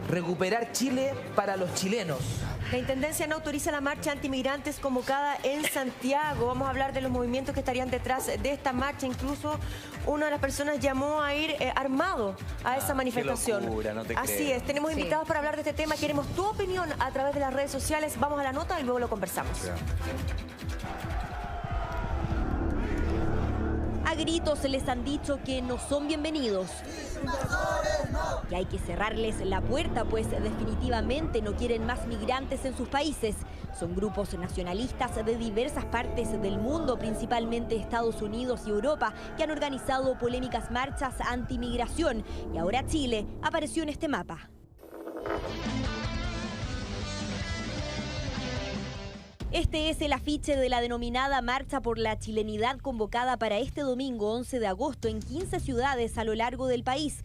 recuperar Chile para los chilenos. La Intendencia no autoriza la marcha antimigrantes convocada en Santiago. Vamos a hablar de los movimientos que estarían detrás de esta marcha. Incluso una de las personas llamó a ir armado a esa manifestación. Qué locura, no te Así creo. es, tenemos invitados para hablar de este tema. Queremos tu opinión a través de las redes sociales. Vamos a la nota y luego lo conversamos. A gritos les han dicho que no son bienvenidos. Que hay que cerrarles la puerta, pues definitivamente no quieren más migrantes en sus países. Son grupos nacionalistas de diversas partes del mundo, principalmente Estados Unidos y Europa, que han organizado polémicas marchas anti-migración. Y ahora Chile apareció en este mapa. Este es el afiche de la denominada Marcha por la Chilenidad convocada para este domingo 11 de agosto en 15 ciudades a lo largo del país.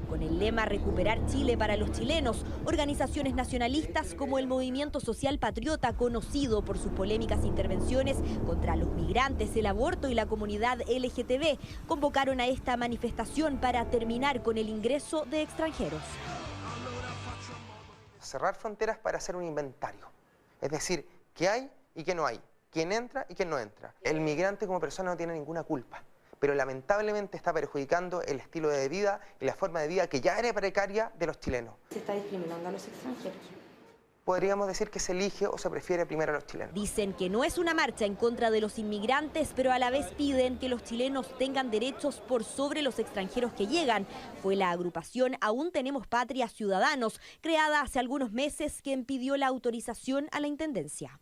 Con el lema Recuperar Chile para los chilenos, organizaciones nacionalistas como el Movimiento Social Patriota, conocido por sus polémicas intervenciones contra los migrantes, el aborto y la comunidad LGTB, convocaron a esta manifestación para terminar con el ingreso de extranjeros. Cerrar fronteras para hacer un inventario, es decir, qué hay y qué no hay, quién entra y quién no entra. El migrante como persona no tiene ninguna culpa, pero lamentablemente está perjudicando el estilo de vida y la forma de vida que ya era precaria de los chilenos. ¿Se está discriminando a los extranjeros? Podríamos decir que se elige o se prefiere primero a los chilenos. Dicen que no es una marcha en contra de los inmigrantes, pero a la vez piden que los chilenos tengan derechos por sobre los extranjeros que llegan. Fue la agrupación Aún Tenemos Patria Ciudadanos, creada hace algunos meses, quien pidió la autorización a la Intendencia.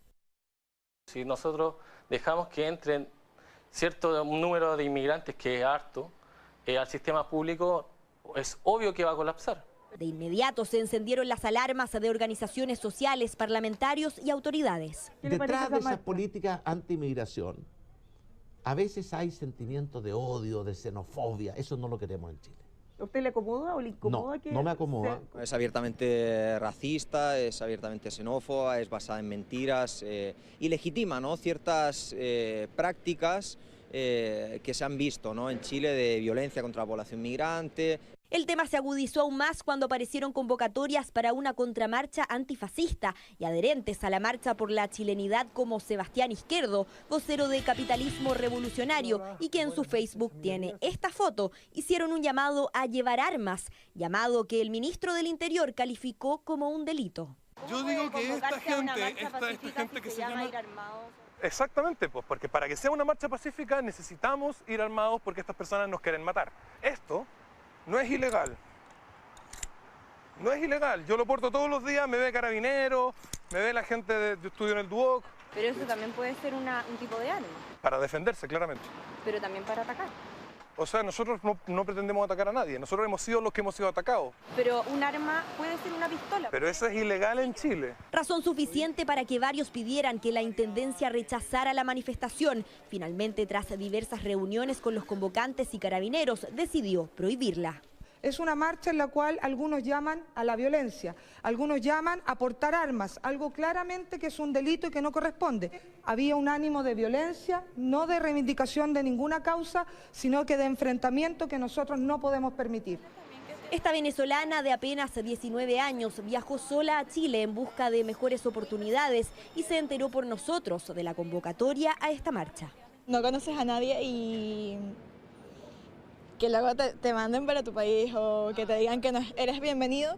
Si nosotros dejamos que entren cierto número de inmigrantes, que es harto, al sistema público, es obvio que va a colapsar. De inmediato se encendieron las alarmas de organizaciones sociales, parlamentarios y autoridades. Detrás de esas políticas anti-inmigración, a veces hay sentimientos de odio, de xenofobia. Eso no lo queremos en Chile. ¿A usted le acomoda o le incomoda? No, no me acomoda. Es abiertamente racista, es abiertamente xenófoba, es basada en mentiras y legitima, ¿no?, ciertas prácticas que se han visto, ¿no?, en Chile, de violencia contra la población migrante. El tema se agudizó aún más cuando aparecieron convocatorias para una contramarcha antifascista y adherentes a la marcha por la chilenidad como Sebastián Izquierdo, vocero de Capitalismo Revolucionario, y que en su Facebook tiene esta foto. Hicieron un llamado a llevar armas, llamado que el ministro del Interior calificó como un delito. Yo digo que esta gente que se llama... Exactamente, pues, porque para que sea una marcha pacífica necesitamos ir armados porque estas personas nos quieren matar. Esto no es ilegal. No es ilegal. Yo lo porto todos los días, me ve Carabineros, me ve la gente de estudio en el Duoc. Pero eso también puede ser un tipo de arma. Para defenderse, claramente. Pero también para atacar. O sea, nosotros no pretendemos atacar a nadie. Nosotros hemos sido los que hemos sido atacados. Pero un arma puede ser una pistola. Pero eso es ilegal en Chile. Razón suficiente para que varios pidieran que la Intendencia rechazara la manifestación. Finalmente, tras diversas reuniones con los convocantes y carabineros, decidió prohibirla. Es una marcha en la cual algunos llaman a la violencia, algunos llaman a portar armas, algo claramente que es un delito y que no corresponde. Había un ánimo de violencia, no de reivindicación de ninguna causa, sino que de enfrentamiento que nosotros no podemos permitir. Esta venezolana de apenas 19 años viajó sola a Chile en busca de mejores oportunidades y se enteró por nosotros de la convocatoria a esta marcha. No conoces a nadie y que luego te manden para tu país o que te digan que no eres bienvenido,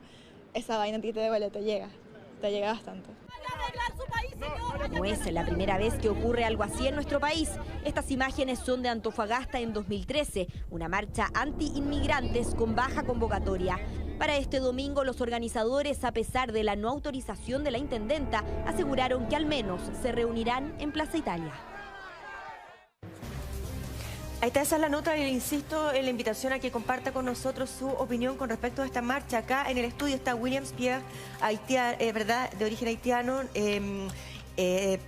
esa vaina a ti te devuelve, te llega bastante. No es la primera vez que ocurre algo así en nuestro país. Estas imágenes son de Antofagasta en 2013, una marcha anti-inmigrantes con baja convocatoria. Para este domingo, los organizadores, a pesar de la no autorización de la intendenta, aseguraron que al menos se reunirán en Plaza Italia. Ahí está, esa es la nota, y le insisto en la invitación a que comparta con nosotros su opinión con respecto a esta marcha. Acá en el estudio está William Pierre, ¿verdad?, de origen haitiano.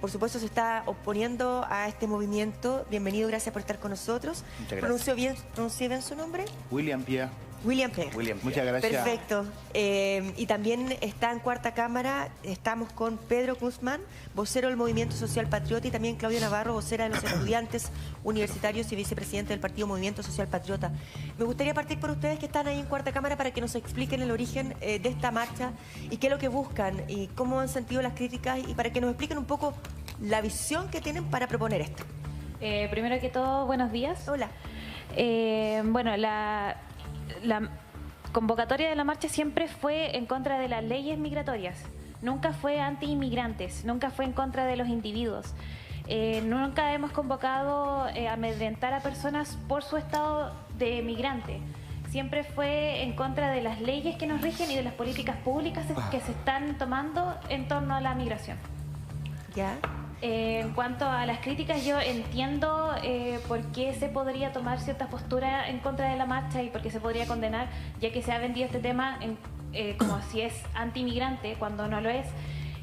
Por supuesto se está oponiendo a este movimiento. Bienvenido, gracias por estar con nosotros. Muchas gracias. ¿Pronuncié bien su nombre? William Pierre. William Pierre. Muchas gracias. Perfecto. Y también está en cuarta cámara, estamos con Pedro Guzmán, vocero del Movimiento Social Patriota, y también Claudia Navarro, vocera de los estudiantes universitarios y vicepresidente del Partido Movimiento Social Patriota. Me gustaría partir por ustedes que están ahí en cuarta cámara para que nos expliquen el origen de esta marcha y qué es lo que buscan y cómo han sentido las críticas, y para que nos expliquen un poco la visión que tienen para proponer esto. Primero que todo, buenos días. Hola. Bueno, la convocatoria de la marcha siempre fue en contra de las leyes migratorias. Nunca fue anti-inmigrantes, nunca fue en contra de los individuos. Nunca hemos convocado a amedrentar a personas por su estado de migrante. Siempre fue en contra de las leyes que nos rigen y de las políticas públicas que se están tomando en torno a la migración. ¿Ya? En cuanto a las críticas, yo entiendo por qué se podría tomar cierta postura en contra de la marcha y por qué se podría condenar, ya que se ha vendido este tema como si es anti-inmigrante, cuando no lo es.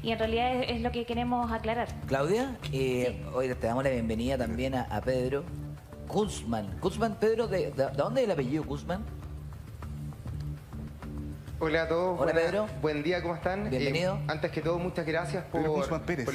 Y en realidad es lo que queremos aclarar. Claudia, hoy te damos la bienvenida también a Pedro Guzmán. Guzmán, Pedro, ¿de dónde es el apellido Guzmán? Hola a todos. Hola, Pedro. Buen día, ¿cómo están? Bienvenido. Antes que todo, muchas gracias por la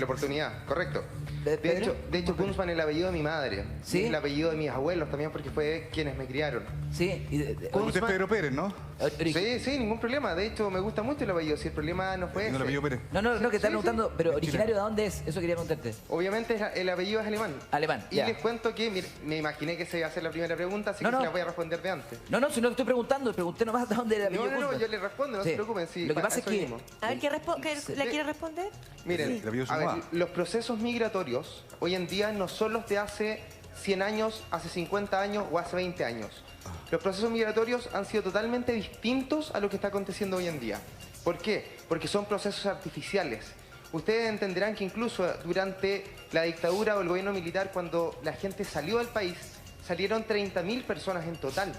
oportunidad. Correcto. De hecho, Guzmán es el apellido de mi madre. ¿Sí? Es el apellido de mis abuelos también, porque fue quienes me criaron. Sí. Usted es Pedro Pérez, ¿no? Sí, ningún problema. De hecho, me gusta mucho el apellido. Si el problema no fue ese. ¿No el apellido Pérez? No, que están preguntando, pero originario de dónde es, eso quería preguntarte. Obviamente el apellido es alemán. Alemán, Y ya. les cuento que me imaginé que se iba a hacer la primera pregunta, así que se la voy a responder de antes. No, si no estoy preguntando, pregunté nomás de dónde era el apellido No, Guzmán. yo le respondo, no se preocupen. Sí, lo que pasa es que... A ver, ¿le quiere responder? Miren, a ver, los procesos migratorios hoy en día no son los de hace 100 años, hace 50 años o hace 20 años. Los procesos migratorios han sido totalmente distintos a lo que está aconteciendo hoy en día. ¿Por qué? Porque son procesos artificiales. Ustedes entenderán que incluso durante la dictadura o el gobierno militar, cuando la gente salió del país, salieron 30.000 personas en total.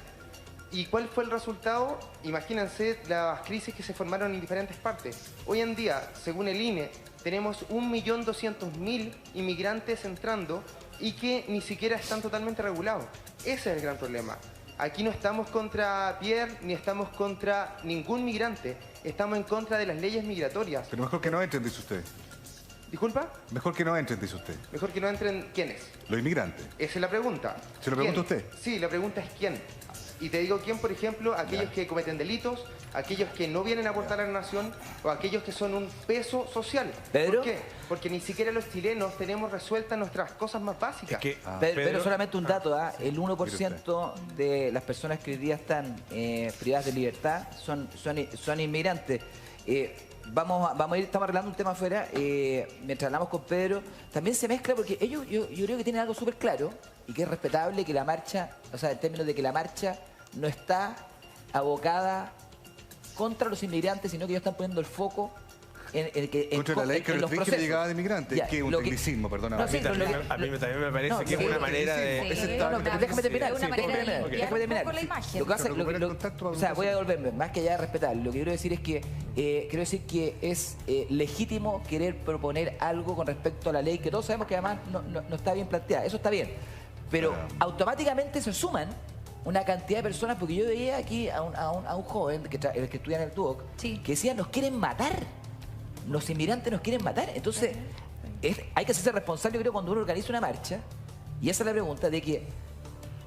¿Y cuál fue el resultado? Imagínense las crisis que se formaron en diferentes partes. Hoy en día, según el INE, tenemos 1.200.000 inmigrantes entrando y que ni siquiera están totalmente regulados. Ese es el gran problema. Aquí no estamos contra Pierre ni estamos contra ningún migrante. Estamos en contra de las leyes migratorias. Pero mejor que no entren, dice usted. ¿Disculpa? Mejor que no entren, dice usted. Mejor que no entren, ¿quiénes? Los inmigrantes. Esa es la pregunta. ¿Se lo pregunta ¿Quién? usted? Sí, la pregunta es ¿quién? Y te digo quién, por ejemplo, aquellos que cometen delitos, aquellos que no vienen a aportar a la nación o aquellos que son un peso social. ¿Pedro? ¿Por qué? Porque ni siquiera los chilenos tenemos resueltas nuestras cosas más básicas. Pero solamente un dato, el 1% de las personas que hoy día están privadas de libertad son inmigrantes. Estamos arreglando un tema afuera, mientras hablamos con Pedro, también se mezcla porque ellos yo creo que tienen algo súper claro y que es respetable, que la marcha, o sea, en términos de que la marcha no está abocada contra los inmigrantes, sino que ellos están poniendo el foco contra la ley que restringe la llegada de inmigrantes, ya, que es un tecnicismo, perdona. No, a mí también me parece que es una manera de... Déjame terminar. Lo que pasa, o sea, voy a devolverme, más que allá de respetar. Lo que quiero decir es que es legítimo querer proponer algo con respecto a la ley, que todos sabemos que además no está bien planteada. Eso está bien. Pero automáticamente se suman una cantidad de personas, porque yo veía aquí a un joven que estudia en el Duoc, que decía, nos quieren matar. Los inmigrantes nos quieren matar. Entonces, hay que hacerse responsable, yo creo, cuando uno organiza una marcha, y esa es la pregunta, de que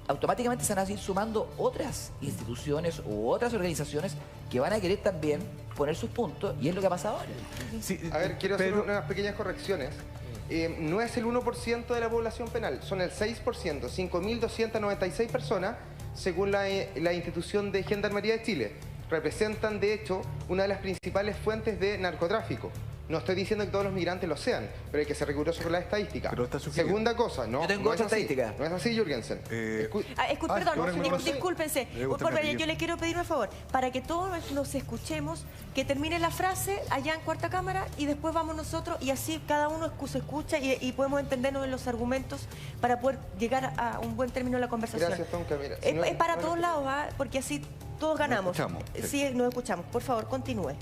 automáticamente se van a ir sumando otras instituciones u otras organizaciones que van a querer también poner sus puntos, y es lo que ha pasado ahora. Sí, a ver, quiero hacer unas pequeñas correcciones. No es el 1% de la población penal, son el 6%, 5.296 personas, según la institución de Gendarmería de Chile. Representan, de hecho, una de las principales fuentes de narcotráfico. No estoy diciendo que todos los migrantes lo sean, pero hay que ser riguroso con las estadísticas. Segunda cosa, no, yo tengo otra estadística. No es así, Jürgensen. Perdón, discúlpense. Yo le quiero pedir un favor. Para que todos nos escuchemos, que termine la frase allá en cuarta cámara y después vamos nosotros y así cada uno se escucha y podemos entendernos en los argumentos para poder llegar a un buen término de la conversación. Gracias, Tonka. Mira, es para todos lados, porque así todos ganamos. Sí, nos escuchamos. Por favor, continúe.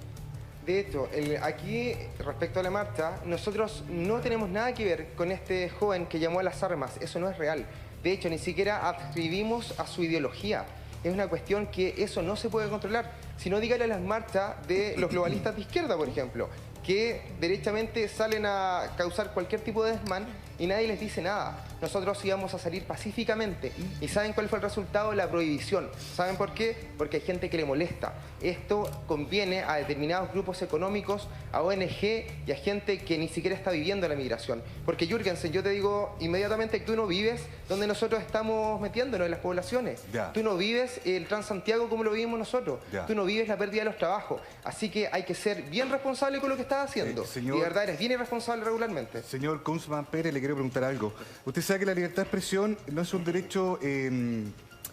De hecho, aquí, respecto a la marcha, nosotros no tenemos nada que ver con este joven que llamó a las armas. Eso no es real. De hecho, ni siquiera adscribimos a su ideología. es una cuestión que eso no se puede controlar. Si no, dígale a las marchas de los globalistas de izquierda, por ejemplo, que derechamente salen a causar cualquier tipo de desmán y nadie les dice nada. Nosotros íbamos a salir pacíficamente. ¿Y saben cuál fue el resultado? La prohibición. ¿Saben por qué? Porque hay gente que le molesta. Esto conviene a determinados grupos económicos, a ONG y a gente que ni siquiera está viviendo la migración. Porque, Jürgensen, yo te digo inmediatamente que tú no vives donde nosotros estamos metiéndonos, en las poblaciones. Ya. Tú no vives el Transantiago como lo vivimos nosotros. Ya. Tú no vives la pérdida de los trabajos. Así que hay que ser bien responsable con lo que estás haciendo. Señor, y de verdad eres bien irresponsable regularmente. Señor Kunzman Pérez, le quiero preguntar algo. Usted sabe que la libertad de expresión no es un derecho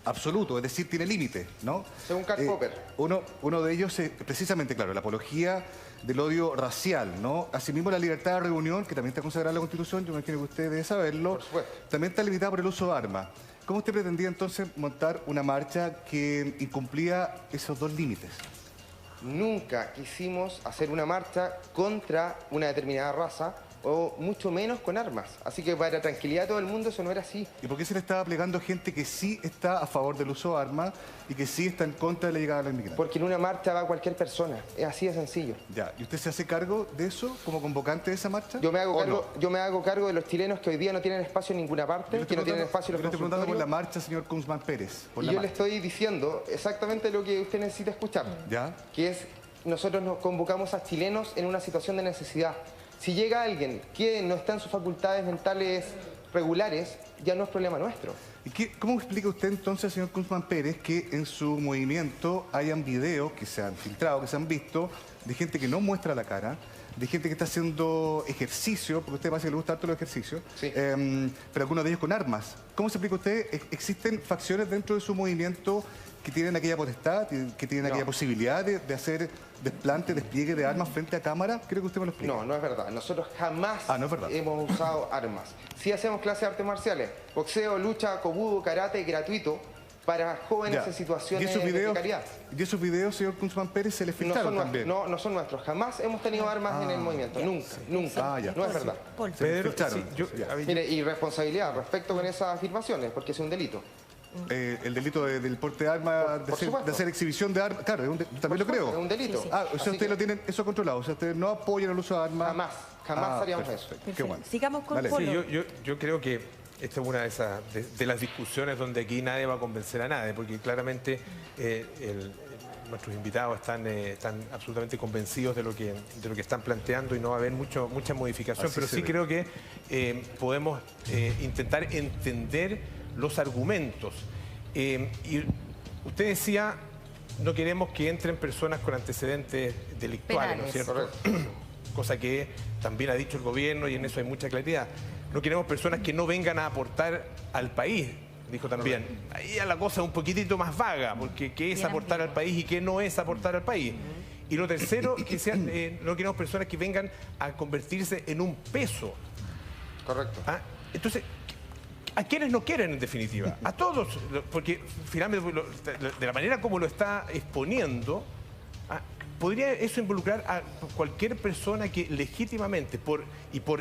absoluto, es decir, tiene límites, ¿no? Según Karl Popper. Uno de ellos es precisamente, claro, la apología del odio racial, ¿no? Asimismo, la libertad de reunión, que también está consagrada en la Constitución, yo me imagino que usted debe saberlo, también está limitada por el uso de armas. ¿Cómo usted pretendía entonces montar una marcha que incumplía esos dos límites? Nunca quisimos hacer una marcha contra una determinada raza o mucho menos con armas. Así que para tranquilidad de todo el mundo eso no era así. ¿Y por qué se le estaba plegando gente que sí está a favor del uso de armas y que sí está en contra de la llegada de los inmigrantes? Porque en una marcha va cualquier persona, es así de sencillo. Ya, ¿y usted se hace cargo de eso como convocante de esa marcha? Yo me hago cargo de los chilenos que hoy día no tienen espacio en ninguna parte, que no tienen espacio en los consultorios. Yo le estoy preguntando por la consultorios. marcha, señor Kunzman Pérez. Y yo le estoy diciendo exactamente lo que usted necesita escuchar. ¿Ya? Que es, nosotros nos convocamos a chilenos en una situación de necesidad. Si llega alguien que no está en sus facultades mentales regulares, ya no es problema nuestro. ¿Y cómo explica usted entonces, señor Kunzman Pérez, que en su movimiento hayan videos que se han filtrado, que se han visto, de gente que no muestra la cara, de gente que está haciendo ejercicio, porque a usted parece que le gusta harto los ejercicios, sí. Pero algunos de ellos con armas? ¿Cómo se explica usted? ¿Existen facciones dentro de su movimiento que tienen aquella potestad, que tienen aquella posibilidad de hacer despliegue de armas frente a cámara? Creo que usted me lo explica. No, no es verdad. Nosotros jamás hemos usado armas. Sí hacemos clases de artes marciales, boxeo, lucha, kobudo, karate, gratuito, para jóvenes en situaciones de precariedad. ¿Y esos videos, señor Kunzman Pérez, se les filtraron también? No son nuestros. Jamás hemos tenido armas en el movimiento. Nunca. No es verdad. Pedro, mire, y responsabilidad respecto con esas afirmaciones, porque es un delito. El delito del porte de armas, de hacer exhibición de armas, claro, también lo creo. Es un delito. O sea, ustedes lo tienen eso controlado, o sea, ustedes no apoyan el uso de armas. Jamás haríamos eso. Qué bueno. Sigamos con Polo. Sí, yo creo que esta es una de las discusiones donde aquí nadie va a convencer a nadie, porque claramente nuestros invitados están absolutamente convencidos de lo que están planteando y no va a haber mucha modificación, pero sí creo que podemos intentar entender los argumentos. Y usted decía, no queremos que entren personas con antecedentes delictuales, ¿no es cierto? Cosa que también ha dicho el gobierno y en eso hay mucha claridad. No queremos personas que no vengan a aportar al país, dijo también. Ahí la cosa es un poquitito más vaga, porque qué es aportar al país y qué no es aportar al país. Y lo tercero, que no queremos personas que vengan a convertirse en un peso. Correcto. Entonces, ¿a quiénes no quieren, en definitiva? A todos, porque finalmente, de la manera como lo está exponiendo, podría eso involucrar a cualquier persona que legítimamente, por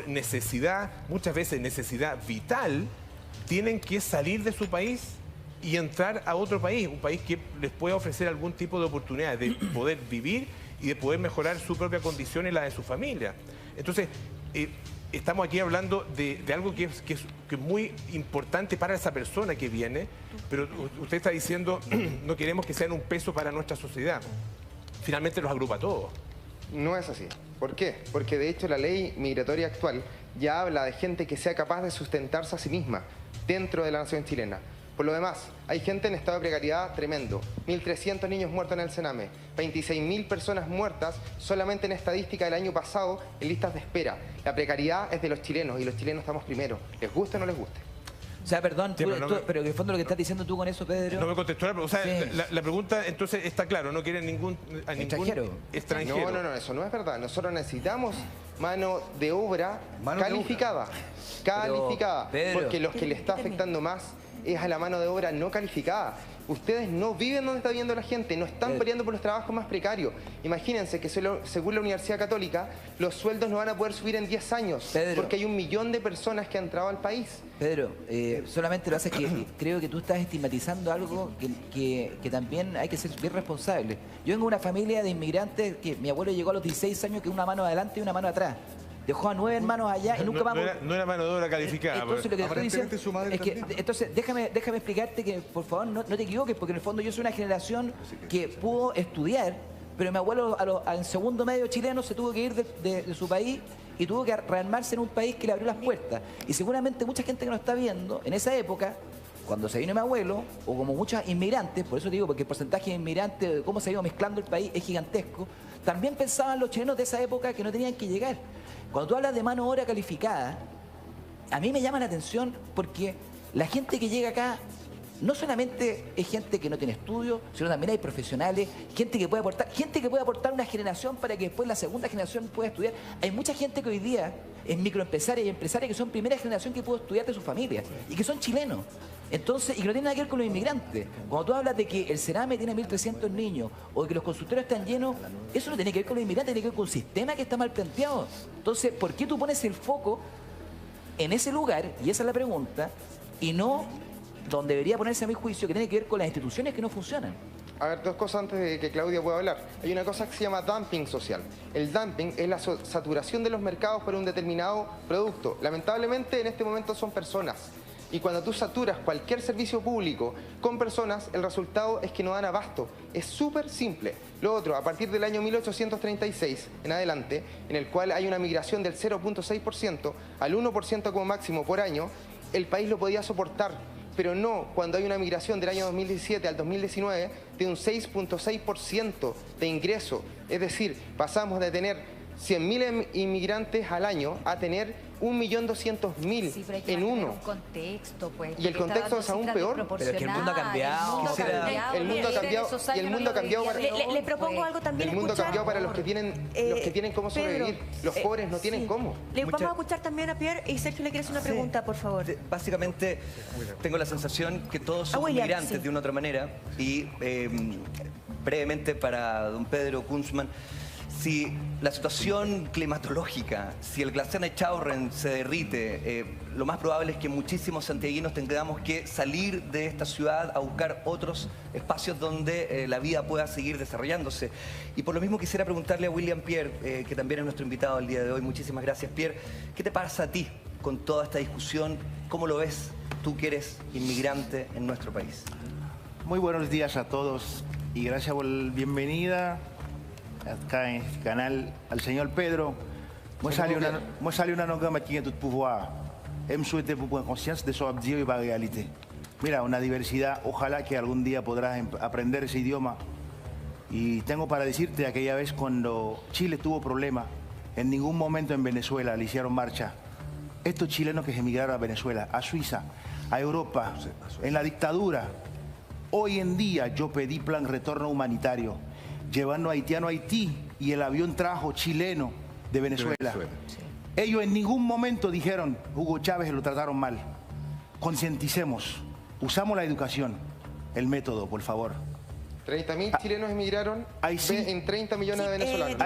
necesidad, muchas veces necesidad vital, tienen que salir de su país y entrar a otro país, un país que les pueda ofrecer algún tipo de oportunidad de poder vivir y de poder mejorar su propia condición y la de su familia. Entonces, estamos aquí hablando de algo que es muy importante para esa persona que viene, pero usted está diciendo no queremos que sean un peso para nuestra sociedad. Finalmente los agrupa a todos. No es así. ¿Por qué? Porque de hecho la ley migratoria actual ya habla de gente que sea capaz de sustentarse a sí misma dentro de la nación chilena. Por lo demás, hay gente en estado de precariedad tremendo. 1.300 niños muertos en el Sename. 26.000 personas muertas solamente en estadística del año pasado en listas de espera. La precariedad es de los chilenos y los chilenos estamos primero. ¿Les guste o no les guste? O sea, perdón, pero en el fondo lo que estás diciendo tú con eso, Pedro... No me contestó la pregunta. O sea, la pregunta entonces está claro, no quieren ningún extranjero. No, eso no es verdad. Nosotros necesitamos mano de obra calificada. Calificada. Pedro, porque los que le está afectando más es a la mano de obra no calificada. Ustedes no viven donde está viviendo la gente, no están peleando por los trabajos más precarios. Imagínense que según la Universidad Católica, los sueldos no van a poder subir en 10 años, porque hay 1 millón de personas que han entrado al país. Pedro, solamente lo hace que creo que tú estás estigmatizando algo que también hay que ser bien responsable. Yo vengo de una familia de inmigrantes que mi abuelo llegó a los 16 años, que una mano adelante y una mano atrás. Dejó a 9 hermanos allá y nunca vamos... No era mano de obra calificada. Entonces, lo que estoy diciendo es que, entonces, déjame explicarte que, por favor, no te equivoques, porque en el fondo yo soy una generación que pudo estudiar, pero mi abuelo en segundo medio chileno se tuvo que ir de su país y tuvo que rearmarse en un país que le abrió las puertas. Y seguramente mucha gente que nos está viendo, en esa época, cuando se vino mi abuelo, o como muchos inmigrantes, por eso te digo, porque el porcentaje de inmigrantes, de cómo se ha ido mezclando el país, es gigantesco, también pensaban los chilenos de esa época que no tenían que llegar. Cuando tú hablas de mano de obra calificada, a mí me llama la atención porque la gente que llega acá no solamente es gente que no tiene estudios, sino también hay profesionales, gente que puede aportar una generación para que después la segunda generación pueda estudiar. Hay mucha gente que hoy día es microempresaria y empresaria que son primera generación que pudo estudiar de sus familias y que son chilenos. Entonces, y que no tiene nada que ver con los inmigrantes. Cuando tú hablas de que el Cerame tiene 1.300 niños o de que los consultorios están llenos, eso no tiene que ver con los inmigrantes, tiene que ver con un sistema que está mal planteado. Entonces, ¿por qué tú pones el foco en ese lugar, y esa es la pregunta, y no donde debería ponerse a mi juicio, que tiene que ver con las instituciones que no funcionan? A ver, 2 cosas antes de que Claudia pueda hablar. Hay una cosa que se llama dumping social. El dumping es la saturación de los mercados por un determinado producto. Lamentablemente, en este momento son personas. Y cuando tú saturas cualquier servicio público con personas, el resultado es que no dan abasto. Es súper simple. Lo otro, a partir del año 1836 en adelante, en el cual hay una migración del 0.6% al 1% como máximo por año, el país lo podía soportar. Pero no cuando hay una migración del año 2017 al 2019 de un 6.6% de ingreso. Es decir, pasamos de tener 100.000 inmigrantes al año a tener 1.200.000 en uno. Contexto, pues, y el contexto es aún peor. Pero es que el mundo ha cambiado. El mundo ha cambiado. Le propongo algo también. El mundo ha cambiado para los que tienen cómo sobrevivir. Los pobres no tienen cómo. Vamos a escuchar también a Pierre y Sergio le quiere hacer una pregunta, por favor. Básicamente, tengo la sensación que todos somos migrantes de una u otra manera. Y brevemente para don Pedro Kunzmann, si la situación climatológica, si el glaciar Nechaurren se derrite, lo más probable es que muchísimos santiaguinos tengamos que salir de esta ciudad a buscar otros espacios donde la vida pueda seguir desarrollándose. Y por lo mismo quisiera preguntarle a William Pierre, que también es nuestro invitado el día de hoy. Muchísimas gracias, Pierre. ¿Qué te pasa a ti con toda esta discusión? ¿Cómo lo ves tú que eres inmigrante en nuestro país? Muy buenos días a todos y gracias por la bienvenida acá en este canal al señor Pedro. Moi salué un homme qui a tout pouvoir. Me souhaite pour prendre conscience de su abdio y la realidad. Mira, una diversidad. Ojalá que algún día podrás aprender ese idioma. Y tengo para decirte, aquella vez cuando Chile tuvo problemas, en ningún momento en Venezuela le hicieron marcha. Estos chilenos que se emigraron a Venezuela, a Suiza, a Europa, en la dictadura. Hoy en día yo pedí plan retorno humanitario, llevando a haitiano a Haití, y el avión trajo chileno de Venezuela. Sí. Ellos en ningún momento dijeron, Hugo Chávez lo trataron mal. Concienticemos, usamos la educación, el método, por favor. 30.000 chilenos emigraron en 30 millones de venezolanos.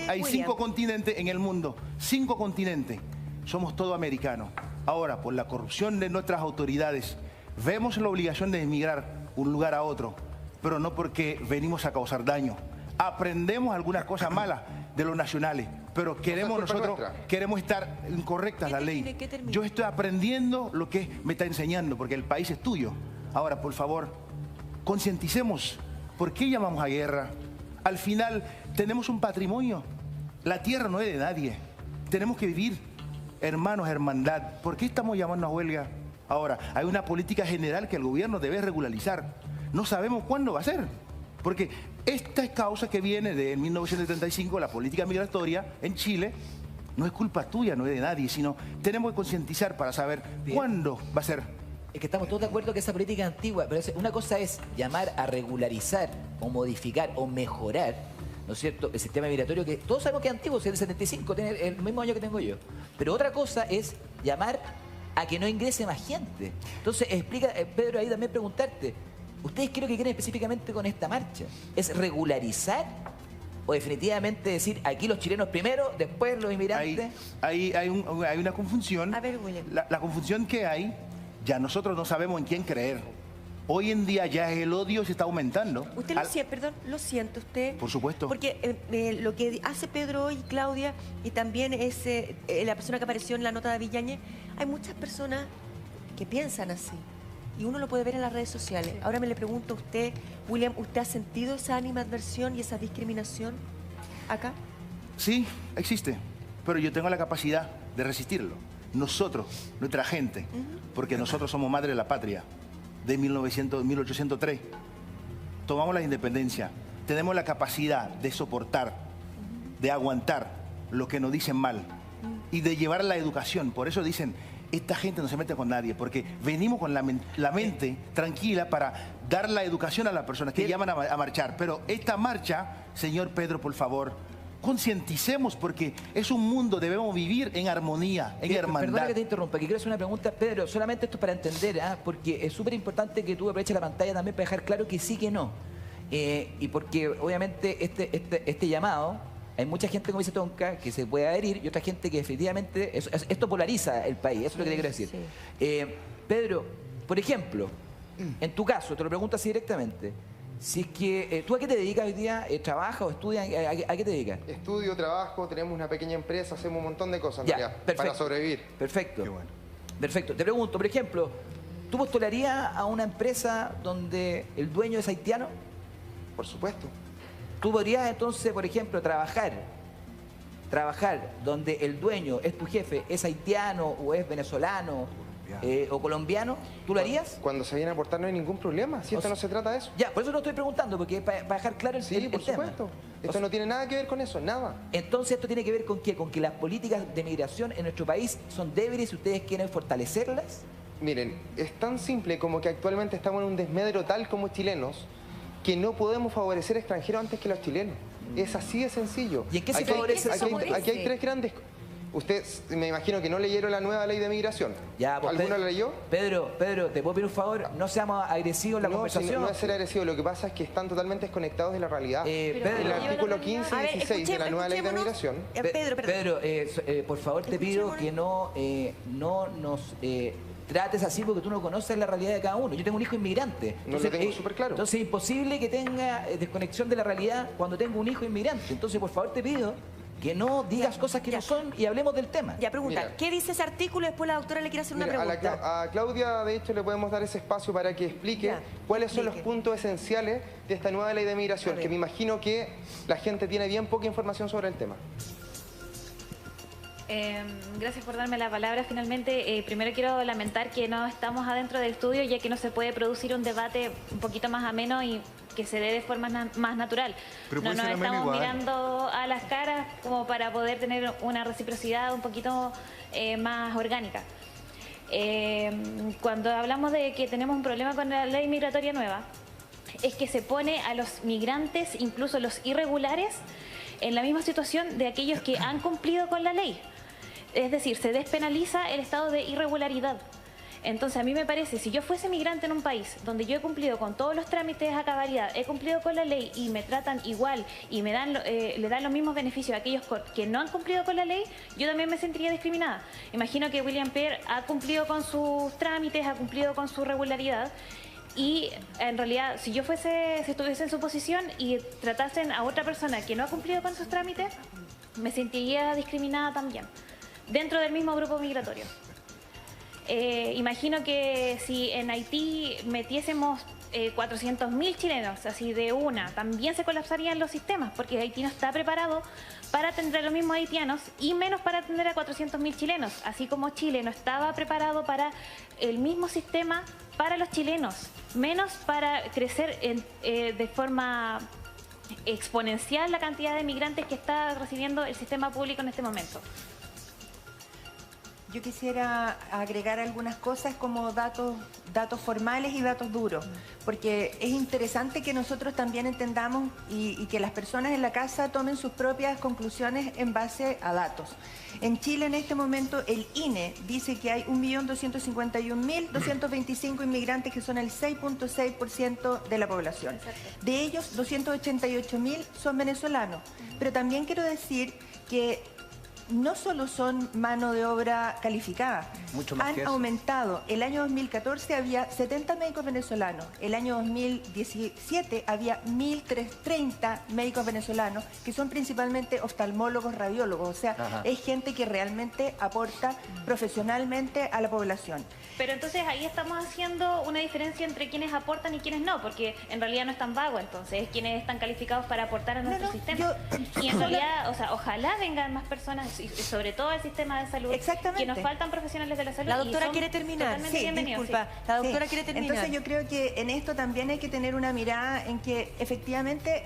Hay cinco continentes en el mundo, 5 continentes. Somos todos americanos. Ahora, por la corrupción de nuestras autoridades, vemos la obligación de emigrar de un lugar a otro, pero no porque venimos a causar daño. Aprendemos algunas cosas malas de los nacionales, pero queremos estar incorrectas la ley. Yo estoy aprendiendo lo que me está enseñando, porque el país es tuyo. Ahora, por favor, concienticemos. ¿Por qué llamamos a guerra? Al final, tenemos un patrimonio. La tierra no es de nadie. Tenemos que vivir, hermanos, hermandad. ¿Por qué estamos llamando a huelga? Ahora, hay una política general que el gobierno debe regularizar. No sabemos cuándo va a ser. Porque esta causa que viene de 1935, la política migratoria en Chile, no es culpa tuya, no es de nadie, sino tenemos que concientizar para saber cuándo va a ser. Es que estamos todos de acuerdo que esa política es antigua, pero una cosa es llamar a regularizar o modificar o mejorar, ¿no es cierto?, el sistema migratorio, que todos sabemos que es antiguo, es del 75, tiene el mismo año que tengo yo. Pero otra cosa es llamar a que no ingrese más gente. Entonces, explica, Pedro, ahí también preguntarte, ¿ustedes qué es lo que quieren específicamente con esta marcha? ¿Es regularizar o definitivamente decir aquí los chilenos primero, después los inmigrantes? Hay una confusión. A ver, William. La confusión que hay, ya nosotros no sabemos en quién creer. Hoy en día ya el odio se está aumentando. Usted lo siente usted. Por supuesto. Porque lo que hace Pedro hoy, Claudia, y también es la persona que apareció en la nota de Villañez, hay muchas personas que piensan así. Y uno lo puede ver en las redes sociales. Ahora me le pregunto a usted, William, ¿usted ha sentido esa animadversión y esa discriminación acá? Sí, existe. Pero yo tengo la capacidad de resistirlo. Nosotros, nuestra gente, porque nosotros somos madre de la patria. De 1803. Tomamos la independencia. Tenemos la capacidad de soportar, de aguantar lo que nos dicen mal y de llevar la educación. Por eso dicen, esta gente no se mete con nadie, porque venimos con la mente tranquila para dar la educación a las personas que llaman a marchar. Pero esta marcha, señor Pedro, por favor, concienticemos, porque es un mundo, debemos vivir en armonía, en hermandad. Perdona que te interrumpa, que quiero hacer una pregunta, Pedro, solamente esto es para entender, porque es súper importante que tú aproveches la pantalla también para dejar claro que sí, que no. Y porque obviamente este llamado, hay mucha gente, como dice Tonka, que se puede adherir y otra gente que efectivamente, esto polariza el país, eso es lo que te quiero decir. Sí. Pedro, por ejemplo, en tu caso, te lo pregunto así directamente, si es que, ¿tú a qué te dedicas hoy día? ¿Trabajas o estudias? ¿A qué te dedicas? Estudio, trabajo, tenemos una pequeña empresa, hacemos un montón de cosas para sobrevivir. Perfecto. Qué bueno. Perfecto. Te pregunto, por ejemplo, ¿tú postularías a una empresa donde el dueño es haitiano? Por supuesto. ¿Tú podrías entonces, por ejemplo, trabajar donde el dueño es tu jefe, es haitiano o es venezolano? ¿O colombiano? ¿Tú lo harías? Cuando se viene a aportar no hay ningún problema, si esto no se trata de eso. Ya, por eso lo estoy preguntando, porque para dejar claro el tema. Sí, por supuesto. Esto no tiene nada que ver con eso, nada. Entonces, ¿esto tiene que ver con qué? ¿Con que las políticas de migración en nuestro país son débiles y ustedes quieren fortalecerlas? Miren, es tan simple como que actualmente estamos en un desmedro tal como chilenos que no podemos favorecer extranjeros antes que los chilenos. Es así de sencillo. ¿Y en qué se favorece? Aquí hay tres grandes... Usted, me imagino que no leyeron la nueva ley de migración. Ya, pues, ¿Alguno la leyó? Pedro, ¿te puedo pedir un favor? No seamos agresivos en la conversación. No es ser agresivo, lo que pasa es que están totalmente desconectados de la realidad. Pedro, el artículo 15 y 16 de la nueva ley de migración. Pedro, por favor te pido que no nos trates así porque tú no conoces la realidad de cada uno. Yo tengo un hijo inmigrante. Entonces, lo tengo súper claro. Entonces es imposible que tenga desconexión de la realidad cuando tengo un hijo inmigrante. Entonces, por favor te pido que no digas cosas que no son y hablemos del tema. Ya, pregunta, mira, ¿qué dice ese artículo? Después la doctora le quiere hacer una pregunta. A Claudia, de hecho, le podemos dar ese espacio para que explique cuáles son los puntos esenciales de esta nueva ley de migración, que me imagino que la gente tiene bien poca información sobre el tema. Gracias por darme la palabra. Finalmente, primero quiero lamentar que no estamos adentro del estudio, ya que no se puede producir un debate un poquito más ameno y que se dé de forma más natural. No nos estamos mirando a las caras como para poder tener una reciprocidad un poquito más orgánica. Cuando hablamos de que tenemos un problema con la ley migratoria nueva, es que se pone a los migrantes, incluso los irregulares, en la misma situación de aquellos que han cumplido con la ley. Es decir, se despenaliza el estado de irregularidad. Entonces, a mí me parece, si yo fuese migrante en un país donde yo he cumplido con todos los trámites a cabalidad, he cumplido con la ley y me tratan igual y me dan, le dan los mismos beneficios a aquellos que no han cumplido con la ley, yo también me sentiría discriminada. Imagino que William Pierre ha cumplido con sus trámites, ha cumplido con su regularidad. Y en realidad, si estuviese en su posición y tratasen a otra persona que no ha cumplido con sus trámites, me sentiría discriminada también, dentro del mismo grupo migratorio. Imagino que si en Haití metiésemos 400.000 chilenos, así de una, también se colapsarían los sistemas, porque Haití no está preparado para atender a los mismos haitianos y menos para atender a 400.000 chilenos, así como Chile no estaba preparado para el mismo sistema para los chilenos, menos para crecer de forma exponencial la cantidad de migrantes que está recibiendo el sistema público en este momento. Yo quisiera agregar algunas cosas como datos formales y datos duros, porque es interesante que nosotros también entendamos y que las personas en la casa tomen sus propias conclusiones en base a datos. En Chile en este momento el INE dice que hay 1.251.225 inmigrantes, que son el 6.6% de la población. De ellos, 288.000 son venezolanos. Pero también quiero decir que no solo son mano de obra calificada, han aumentado. El año 2014 había 70 médicos venezolanos, el año 2017 había 1.330 médicos venezolanos, que son principalmente oftalmólogos, radiólogos, o sea, es gente que realmente aporta profesionalmente a la población. Pero entonces ahí estamos haciendo una diferencia entre quienes aportan y quienes no, porque en realidad no es tan vago, entonces, quienes están calificados para aportar a nuestro sistema. Y en realidad, o sea, ojalá vengan más personas, y sobre todo al sistema de salud, que nos faltan profesionales de la salud. La doctora quiere terminar. Sí, disculpa. La doctora quiere terminar. Entonces yo creo que en esto también hay que tener una mirada en que efectivamente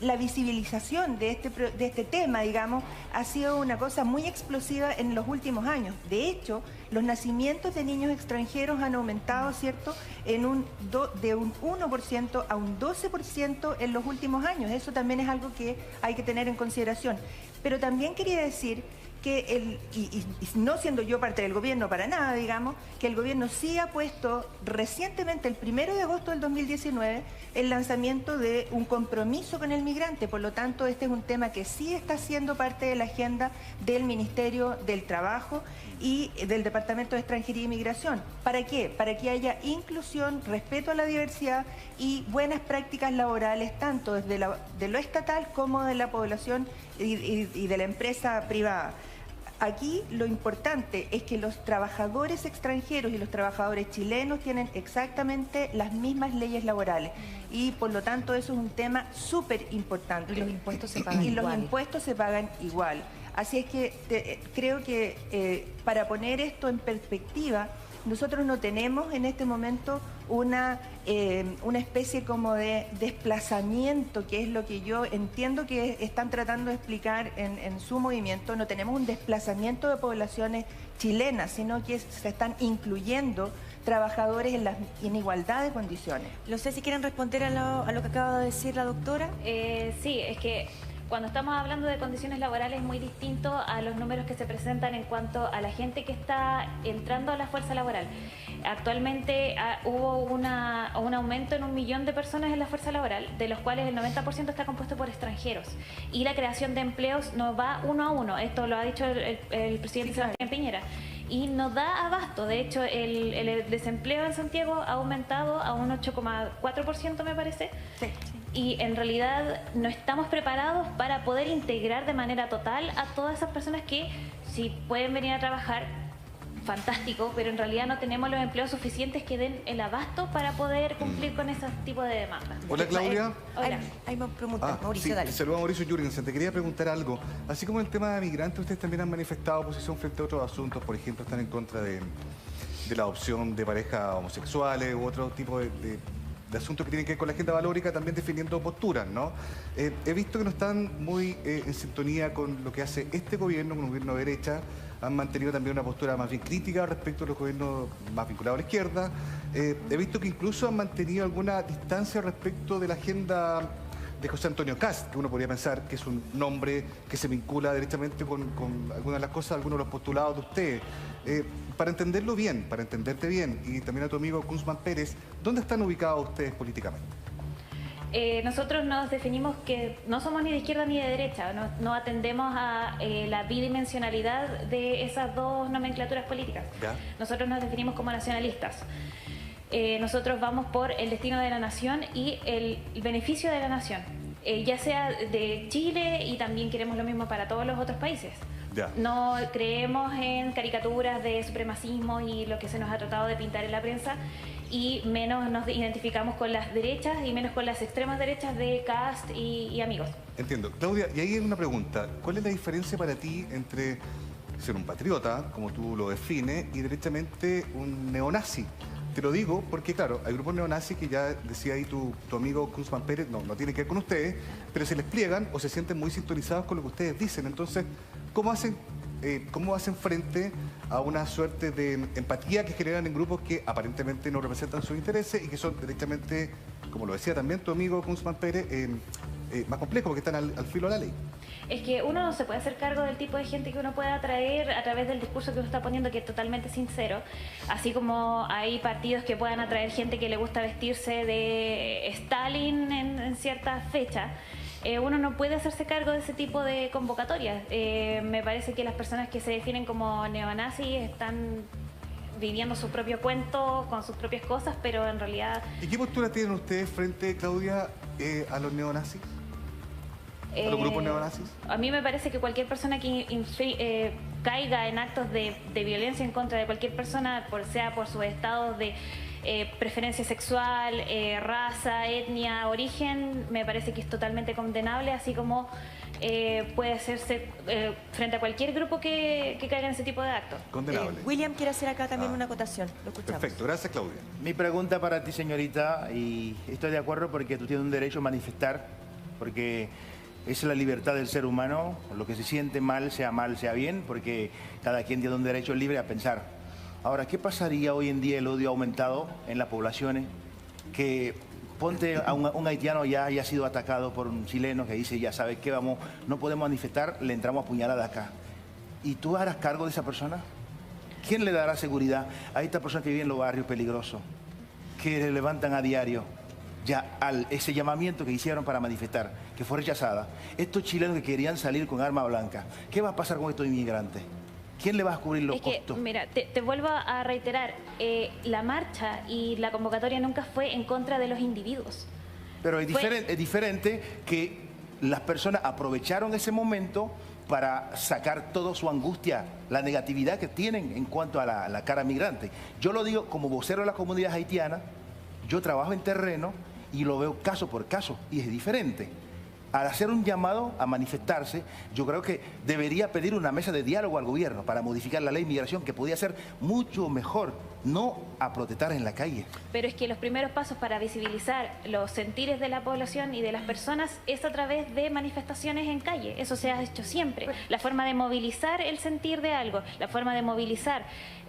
la visibilización de este tema, digamos, ha sido una cosa muy explosiva en los últimos años. De hecho, los nacimientos de niños extranjeros han aumentado, ¿cierto?, de un 1% a un 12% en los últimos años. Eso también es algo que hay que tener en consideración. Pero también quería decir que, y no siendo yo parte del gobierno para nada, digamos, que el gobierno sí ha puesto recientemente, el 1 de agosto del 2019, el lanzamiento de un compromiso con el migrante. Por lo tanto, este es un tema que sí está siendo parte de la agenda del Ministerio del Trabajo y del Departamento de Extranjería y Migración. ¿Para qué? Para que haya inclusión, respeto a la diversidad y buenas prácticas laborales, tanto desde de lo estatal como de la población y de la empresa privada. Aquí lo importante es que los trabajadores extranjeros y los trabajadores chilenos tienen exactamente las mismas leyes laborales y por lo tanto eso es un tema súper importante. Y los impuestos se pagan igual. Y los impuestos se pagan igual. Así es que creo que para poner esto en perspectiva, nosotros no tenemos en este momento una especie como de desplazamiento, que es lo que yo entiendo que están tratando de explicar en su movimiento. No tenemos un desplazamiento de poblaciones chilenas, sino que se están incluyendo trabajadores en igualdad de condiciones. No sé si quieren responder a lo que acaba de decir la doctora. Sí, es que cuando estamos hablando de condiciones laborales es muy distinto a los números que se presentan en cuanto a la gente que está entrando a la fuerza laboral. Actualmente hubo un aumento en 1 millón de personas en la fuerza laboral, de los cuales el 90% está compuesto por extranjeros. Y la creación de empleos no va 1 a 1, esto lo ha dicho el presidente Sebastián Piñera. Y no da abasto. De hecho, el desempleo en Santiago ha aumentado a un 8,4%, me parece. Sí. Y en realidad no estamos preparados para poder integrar de manera total a todas esas personas que, si pueden venir a trabajar, fantástico, pero en realidad no tenemos los empleos suficientes que den el abasto para poder cumplir con ese tipo de demandas. Hola, Claudia. Hola. Hay más preguntas. Mauricio, sí, dale. Saludos a Mauricio Jürgensen. Te quería preguntar algo. Así como en el tema de migrantes, ustedes también han manifestado posición frente a otros asuntos. Por ejemplo, están en contra de la adopción de parejas homosexuales u otro tipo de asuntos que tienen que ver con la agenda valórica, también definiendo posturas, ¿no? He visto que no están muy en sintonía con lo que hace este gobierno, con un gobierno de derecha. Han mantenido también una postura más bien crítica respecto a los gobiernos más vinculados a la izquierda. He visto que incluso han mantenido alguna distancia respecto de la agenda de José Antonio Kast, que uno podría pensar que es un nombre que se vincula directamente con algunas de las cosas, algunos de los postulados de ustedes. Para entenderlo bien, para entenderte bien, y también a tu amigo Kunzman Pérez, ¿dónde están ubicados ustedes políticamente? Nosotros nos definimos que no somos ni de izquierda ni de derecha, no atendemos a la bidimensionalidad de esas dos nomenclaturas políticas. ¿Ya? Nosotros nos definimos como nacionalistas. Nosotros vamos por el destino de la nación y el beneficio de la nación, ya sea de Chile, y también queremos lo mismo para todos los otros países. Ya. No creemos en caricaturas de supremacismo y lo que se nos ha tratado de pintar en la prensa, y menos nos identificamos con las derechas y menos con las extremas derechas de Kast y amigos. Entiendo. Claudia, y ahí hay una pregunta. ¿Cuál es la diferencia para ti entre ser un patriota, como tú lo defines, y derechamente un neonazi? Te lo digo porque, claro, hay grupos neonazis que ya decía ahí tu amigo Kunzman Pérez, no tiene que ver con ustedes, pero se les pliegan o se sienten muy sintonizados con lo que ustedes dicen. Entonces, ¿cómo hacen frente a una suerte de empatía que generan en grupos que aparentemente no representan sus intereses y que son directamente, como lo decía también tu amigo Kunzman Pérez, más complejos porque están al filo de la ley. Es que uno no se puede hacer cargo del tipo de gente que uno puede atraer a través del discurso que uno está poniendo, que es totalmente sincero. Así como hay partidos que puedan atraer gente que le gusta vestirse de Stalin en ciertas fechas. Uno no puede hacerse cargo de ese tipo de convocatorias. Me parece que las personas que se definen como neonazis están viviendo su propio cuento con sus propias cosas, pero en realidad... ¿Y qué postura tienen ustedes frente, Claudia, a los neonazis? ¿A los grupos neonazis? A mí me parece que cualquier persona que caiga en actos de violencia en contra de cualquier persona, sea por sus estados de preferencia sexual, raza, etnia, origen, me parece que es totalmente condenable, así como puede hacerse frente a cualquier grupo que caiga en ese tipo de actos. Condenable. William quiere hacer acá también una acotación. Lo escuchamos. Perfecto, gracias, Claudia. Mi pregunta para ti, señorita, y estoy de acuerdo porque tú tienes un derecho a manifestar, porque es la libertad del ser humano, lo que se siente mal, sea bien, porque cada quien tiene un derecho libre a pensar. Ahora, ¿qué pasaría hoy en día? El odio ha aumentado en las poblaciones, que ponte a un haitiano ya haya sido atacado por un chileno que dice, ya sabes qué, no podemos manifestar, le entramos a puñalada acá. ¿Y tú harás cargo de esa persona? ¿Quién le dará seguridad a esta persona que vive en los barrios peligrosos, que le levantan a diario? Ya ese llamamiento que hicieron para manifestar, que fue rechazada, estos chilenos que querían salir con arma blanca, ¿qué va a pasar con estos inmigrantes? ¿Quién le va a cubrir los costos? Mira, te vuelvo a reiterar, la marcha y la convocatoria nunca fue en contra de los individuos. Pero es diferente que las personas aprovecharon ese momento para sacar toda su angustia, la negatividad que tienen en cuanto a la cara migrante. Yo lo digo como vocero de la comunidad haitiana, yo trabajo en terreno y lo veo caso por caso y es diferente. Al hacer un llamado a manifestarse, yo creo que debería pedir una mesa de diálogo al gobierno para modificar la ley de migración, que podía ser mucho mejor, no a protestar en la calle. Pero es que los primeros pasos para visibilizar los sentires de la población y de las personas es a través de manifestaciones en calle. Eso se ha hecho siempre. La forma de movilizar el sentir de algo, la forma de movilizar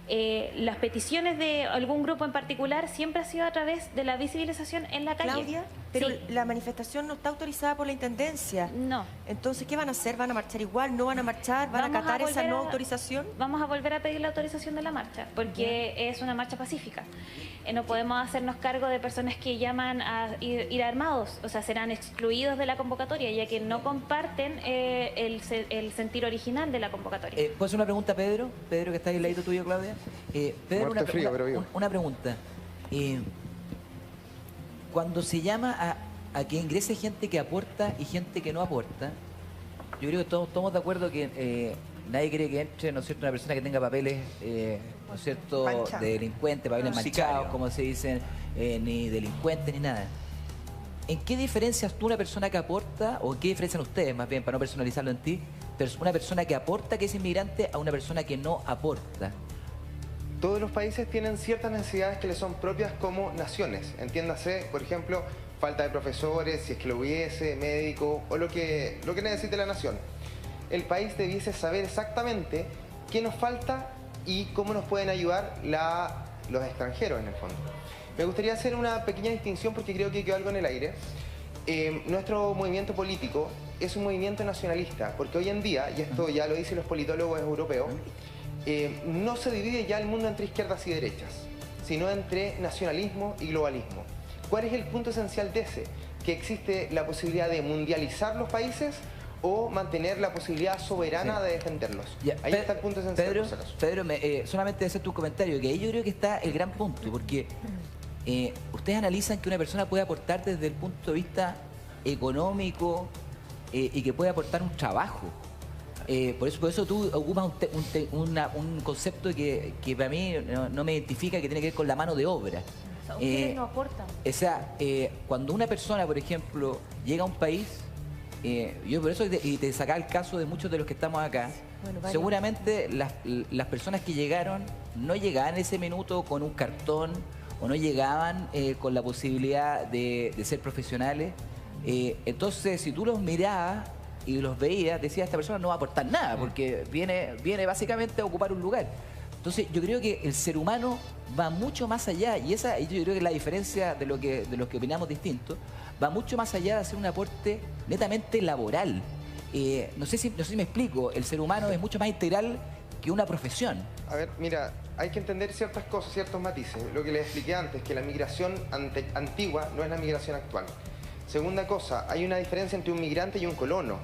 las peticiones de algún grupo en particular siempre ha sido a través de la visibilización en la calle. Claudia, pero sí. La manifestación no está autorizada por la Intendencia. No. Entonces, ¿qué van a hacer? ¿Van a marchar igual? ¿No van a marchar? ¿Van a acatar esa no autorización? Vamos a volver a pedir la autorización de la marcha, porque es una marcha pacífica. No podemos hacernos cargo de personas que llaman a ir armados, o sea, serán excluidos de la convocatoria, ya que no comparten el sentir original de la convocatoria. ¿Puedo hacer una pregunta, Pedro? Pedro, que está ahí al ladito tuyo, Claudia. Pedro, una pregunta. Cuando se llama a que ingrese gente que aporta y gente que no aporta, yo creo que todos estamos de acuerdo que nadie quiere que entre, ¿no es cierto?, una persona que tenga papeles, ¿no es cierto?, de delincuente, papeles manchados, como se dicen, ni delincuente ni nada. ¿En qué diferencias tú una persona que aporta, o en qué diferencian ustedes, más bien, para no personalizarlo en ti, una persona que aporta, que es inmigrante, a una persona que no aporta? Todos los países tienen ciertas necesidades que les son propias como naciones. Entiéndase, por ejemplo, falta de profesores, si es que lo hubiese, médicos o lo que necesite la nación. El país debiese saber exactamente qué nos falta y cómo nos pueden ayudar los extranjeros en el fondo. Me gustaría hacer una pequeña distinción porque creo que quedó algo en el aire. Nuestro movimiento político es un movimiento nacionalista, porque hoy en día, y esto ya lo dicen los politólogos europeos, no se divide ya el mundo entre izquierdas y derechas, sino entre nacionalismo y globalismo. ¿Cuál es el punto esencial de ese? Que existe la posibilidad de mundializar los países o mantener la posibilidad soberana de defenderlos. Ya, ahí está el punto esencial. Pedro, solamente hacer tu comentario, que ahí yo creo que está el gran punto, porque ustedes analizan que una persona puede aportar desde el punto de vista económico y que puede aportar un trabajo. Por eso tú ocupas un concepto que para mí no me identifica, que tiene que ver con la mano de obra. Ustedes no aportan. O sea, cuando una persona, por ejemplo, llega a un país, yo por eso, y te sacaba el caso de muchos de los que estamos acá, seguramente las personas que llegaron no llegaban en ese minuto con un cartón o no llegaban con la posibilidad de ser profesionales. Entonces, si tú los mirabas y los veías, decías, esta persona no va a aportar nada porque viene básicamente a ocupar un lugar. Entonces yo creo que el ser humano va mucho más allá, y esa yo creo que es la diferencia de los que opinamos distinto, va mucho más allá de hacer un aporte netamente laboral. No sé si me explico, el ser humano es mucho más integral que una profesión. A ver, mira, hay que entender ciertas cosas, ciertos matices. Lo que les expliqué antes, que la migración antigua no es la migración actual. Segunda cosa, hay una diferencia entre un migrante y un colono.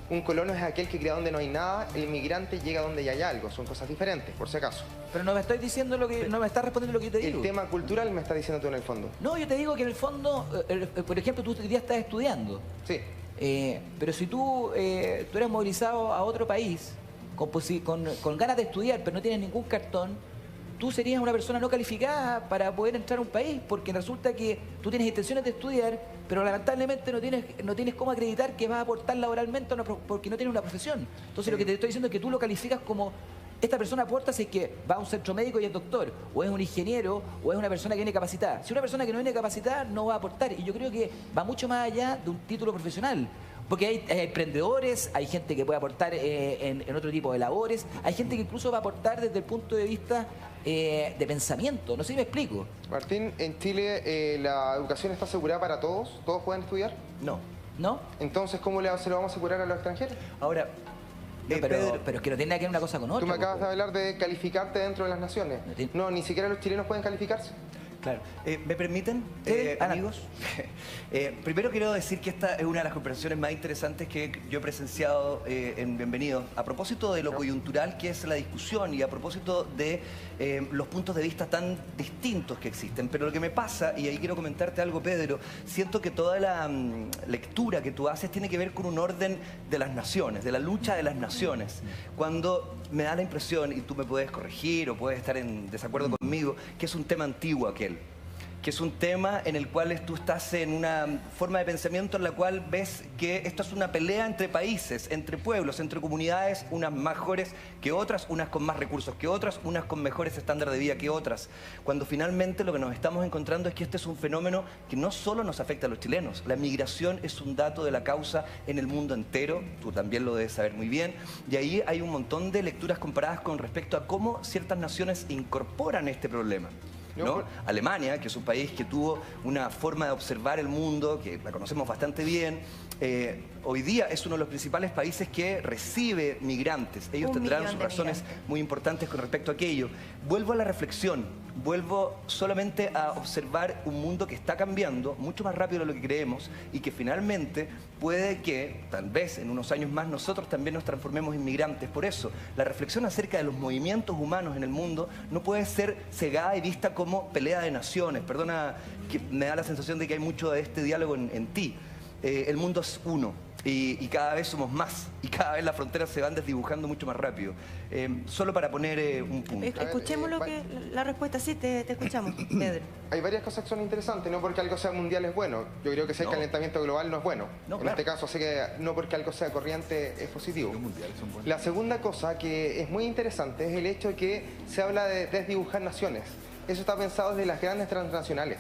Un colono es aquel que crea donde no hay nada, el migrante llega donde ya hay algo. Son cosas diferentes, por si acaso. Pero no me estás diciendo no me estás respondiendo lo que yo te digo. El tema cultural me estás diciendo tú en el fondo. No, yo te digo que en el fondo, por ejemplo, tú hoy día estás estudiando. Sí. Pero si tú eres movilizado a otro país con ganas de estudiar, pero no tienes ningún cartón, tú serías una persona no calificada para poder entrar a un país, porque resulta que tú tienes intenciones de estudiar, pero lamentablemente no tienes cómo acreditar que vas a aportar laboralmente porque no tienes una profesión. Entonces lo que te estoy diciendo es que tú lo calificas como esta persona aporta si es que va a un centro médico y es doctor, o es un ingeniero, o es una persona que viene capacitada. Si una persona que no viene capacitada no va a aportar, y yo creo que va mucho más allá de un título profesional. Porque hay emprendedores, hay gente que puede aportar en otro tipo de labores, hay gente que incluso va a aportar desde el punto de vista de pensamiento. No sé si me explico. Martín, en Chile la educación está asegurada para todos. ¿Todos pueden estudiar? No. ¿No? Entonces, ¿cómo se lo vamos a asegurar a los extranjeros? Ahora, no, pero es que no tiene nada que ver una cosa con otra. Tú me acabas de hablar de calificarte dentro de las naciones. No, ni siquiera los chilenos pueden calificarse. Claro. ¿Me permiten, amigos? Primero quiero decir que esta es una de las conversaciones más interesantes que yo he presenciado en Bienvenido. A propósito de lo coyuntural que es la discusión y a propósito de los puntos de vista tan distintos que existen. Pero lo que me pasa, y ahí quiero comentarte algo, Pedro, siento que toda la lectura que tú haces tiene que ver con un orden de las naciones, de la lucha de las naciones. Cuando me da la impresión, y tú me puedes corregir o puedes estar en desacuerdo conmigo, que es un tema antiguo aquel. Que es un tema en el cual tú estás en una forma de pensamiento en la cual ves que esto es una pelea entre países, entre pueblos, entre comunidades, unas mejores que otras, unas con más recursos que otras, unas con mejores estándares de vida que otras. Cuando finalmente lo que nos estamos encontrando es que este es un fenómeno que no solo nos afecta a los chilenos. La migración es un dato de la causa en el mundo entero, tú también lo debes saber muy bien, y ahí hay un montón de lecturas comparadas con respecto a cómo ciertas naciones incorporan este problema. ¿No? Alemania, que es un país que tuvo una forma de observar el mundo, que la conocemos bastante bien, hoy día es uno de los principales países que recibe migrantes. Ellos tendrán sus razones muy importantes con respecto a aquello. Vuelvo a la reflexión, vuelvo solamente a observar un mundo que está cambiando mucho más rápido de lo que creemos y que finalmente puede que, tal vez en unos años más, nosotros también nos transformemos en migrantes. Por eso, la reflexión acerca de los movimientos humanos en el mundo no puede ser cegada y vista como pelea de naciones. Perdona que me da la sensación de que hay mucho de este diálogo en ti. El mundo es uno y cada vez somos más y cada vez las fronteras se van desdibujando mucho más rápido. Solo para poner un punto. Escuchemos la respuesta, sí, te escuchamos, Pedro. Hay varias cosas que son interesantes, no porque algo sea mundial es bueno. Yo creo que si hay calentamiento global no es bueno. En este caso, sé que no porque algo sea corriente es positivo. Los mundiales son buenos. La segunda cosa que es muy interesante es el hecho de que se habla de desdibujar naciones. Eso está pensado desde las grandes transnacionales.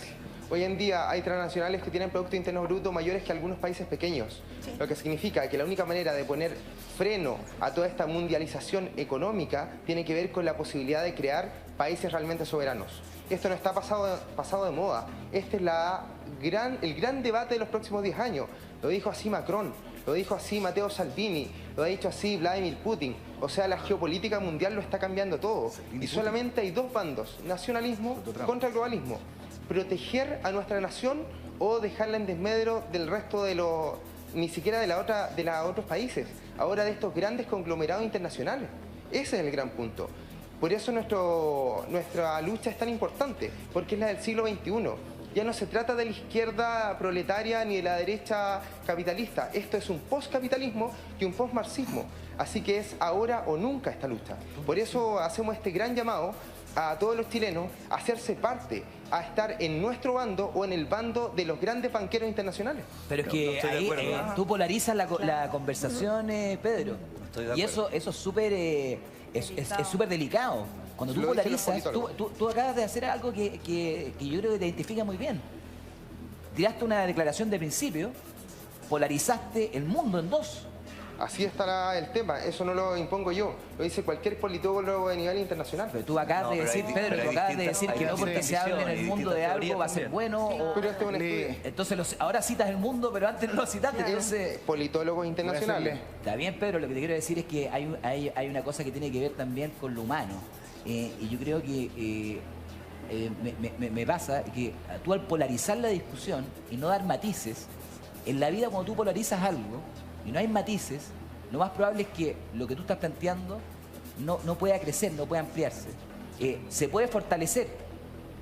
Hoy en día hay transnacionales que tienen Producto Interno Bruto mayores que algunos países pequeños, lo que significa que la única manera de poner freno a toda esta mundialización económica tiene que ver con la posibilidad de crear países realmente soberanos. Esto no está pasado de moda, este es el gran debate de los próximos 10 años. Lo dijo así Macron, lo dijo así Matteo Salvini, lo ha dicho así Vladimir Putin. O sea, la geopolítica mundial lo está cambiando todo. Y solamente hay dos bandos, nacionalismo contra el globalismo. Proteger a nuestra nación o dejarla en desmedro del resto de ni siquiera de los otros países, ahora de estos grandes conglomerados internacionales. Ese es el gran punto. Por eso nuestra lucha es tan importante, porque es la del siglo XXI. Ya no se trata de la izquierda proletaria ni de la derecha capitalista. Esto es un postcapitalismo y un postmarxismo. Así que es ahora o nunca esta lucha. Por eso hacemos este gran llamado a todos los chilenos a hacerse parte, a estar en nuestro bando o en el bando de los grandes banqueros internacionales. Pero es que ahí tú polarizas la conversación, Pedro. Y eso es súper es súper delicado. Cuando tú polarizas, tú acabas de hacer algo que yo creo que te identifica muy bien. Tiraste una declaración de principio, polarizaste el mundo en dos. Así está el tema, eso no lo impongo yo, lo dice cualquier politólogo a nivel internacional. Pero tú acabas de decir, Pedro, tú acabas de decir que no porque se hable en el mundo de algo va a ser bueno. Pero este es un estudio. Entonces ahora citas el mundo, pero antes no lo citaste. Entonces, politólogos internacionales. Está bien, Pedro, lo que te quiero decir es que hay una cosa que tiene que ver también con lo humano. Y yo creo que me pasa que tú al polarizar la discusión y no dar matices, en la vida cuando tú polarizas algo y no hay matices, lo más probable es que lo que tú estás planteando no pueda crecer, no pueda ampliarse. ¿Se puede fortalecer?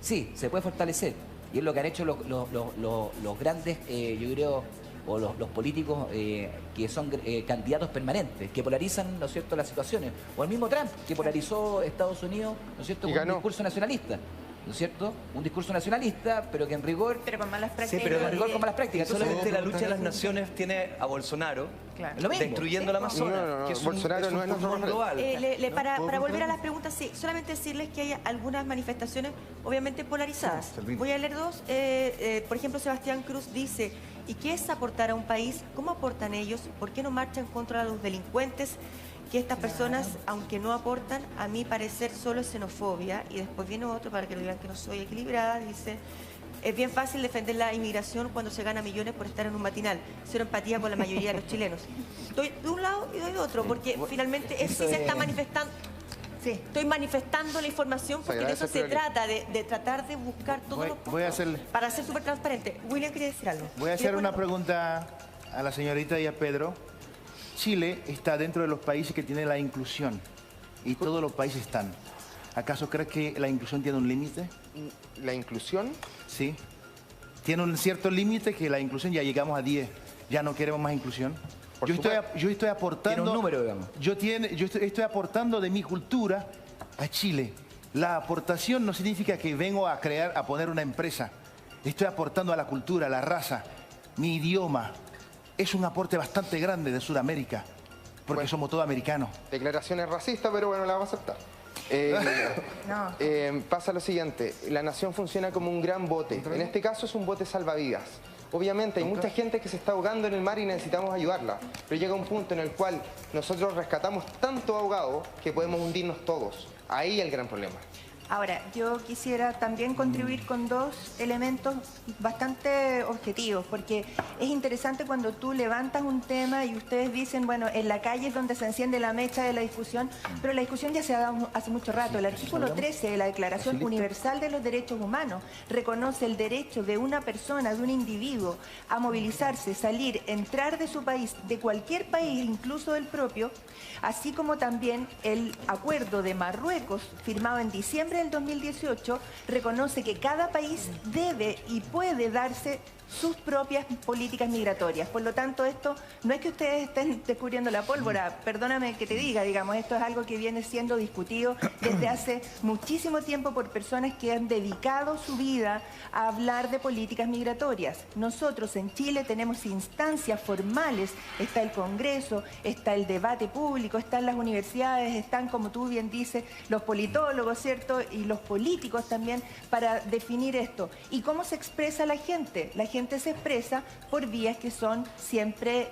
Sí, se puede fortalecer. Y es lo que han hecho los grandes, yo creo, o los políticos que son candidatos permanentes, que polarizan, ¿no es cierto?, las situaciones. O el mismo Trump, que polarizó Estados Unidos, ¿no es cierto?, con un discurso nacionalista. ¿No es cierto? Un discurso nacionalista, pero que en rigor... Pero con malas prácticas. Sí, pero en rigor con malas prácticas. Solamente la lucha de las naciones tiene a Bolsonaro destruyendo la Amazonas. No, Bolsonaro no es nuestro global. Para volver a las preguntas, sí, solamente decirles que hay algunas manifestaciones obviamente polarizadas. Voy a leer dos. Por ejemplo, Sebastián Cruz dice, ¿y qué es aportar a un país? ¿Cómo aportan ellos? ¿Por qué no marchan contra los delincuentes? Que estas personas, aunque no aportan, a mi parecer solo es xenofobia. Y después viene otro, para que lo digan que no soy equilibrada, dice, es bien fácil defender la inmigración cuando se gana millones por estar en un matinal. Cero empatía con la mayoría de los chilenos. Doy de un lado y doy de otro, porque finalmente sí se está manifestando. Sí, estoy manifestando la información porque de eso se trata, de tratar de buscar todos los puntos para ser súper transparente. William quería decir algo. Voy a hacer una pregunta a la señorita y a Pedro. Chile está dentro de los países que tienen la inclusión y todos los países están. ¿Acaso crees que la inclusión tiene un límite? ¿La inclusión? Sí. Tiene un cierto límite que la inclusión ya llegamos a 10. Ya no queremos más inclusión. Yo estoy aportando... Tiene un número, digamos. Yo estoy aportando de mi cultura a Chile. La aportación no significa que vengo a poner una empresa. Estoy aportando a la cultura, a la raza, mi idioma. Es un aporte bastante grande de Sudamérica, porque somos todos americanos. Declaraciones racistas, pero bueno, la vamos a aceptar. Pasa lo siguiente, la nación funciona como un gran bote. En este caso es un bote salvavidas. Obviamente hay mucha gente que se está ahogando en el mar y necesitamos ayudarla. Pero llega un punto en el cual nosotros rescatamos tanto ahogado que podemos hundirnos todos. Ahí el gran problema. Ahora, yo quisiera también contribuir con dos elementos bastante objetivos, porque es interesante cuando tú levantas un tema y ustedes dicen, bueno, en la calle es donde se enciende la mecha de la discusión, pero la discusión ya se ha dado hace mucho rato. El artículo 13 de la Declaración Universal de los Derechos Humanos reconoce el derecho de una persona, de un individuo, a movilizarse, salir, entrar de su país, de cualquier país, incluso del propio, así como también el acuerdo de Marruecos, firmado en diciembre del 2018, reconoce que cada país debe y puede darse sus propias políticas migratorias. Por lo tanto, esto no es que ustedes estén descubriendo la pólvora, perdóname que te diga, digamos, esto es algo que viene siendo discutido desde hace muchísimo tiempo por personas que han dedicado su vida a hablar de políticas migratorias. Nosotros en Chile tenemos instancias formales, está el Congreso, está el debate público, están las universidades, están, como tú bien dices, los politólogos, ¿cierto? Y los políticos también para definir esto. ¿Y cómo se expresa la gente? La gente se expresa por vías que son siempre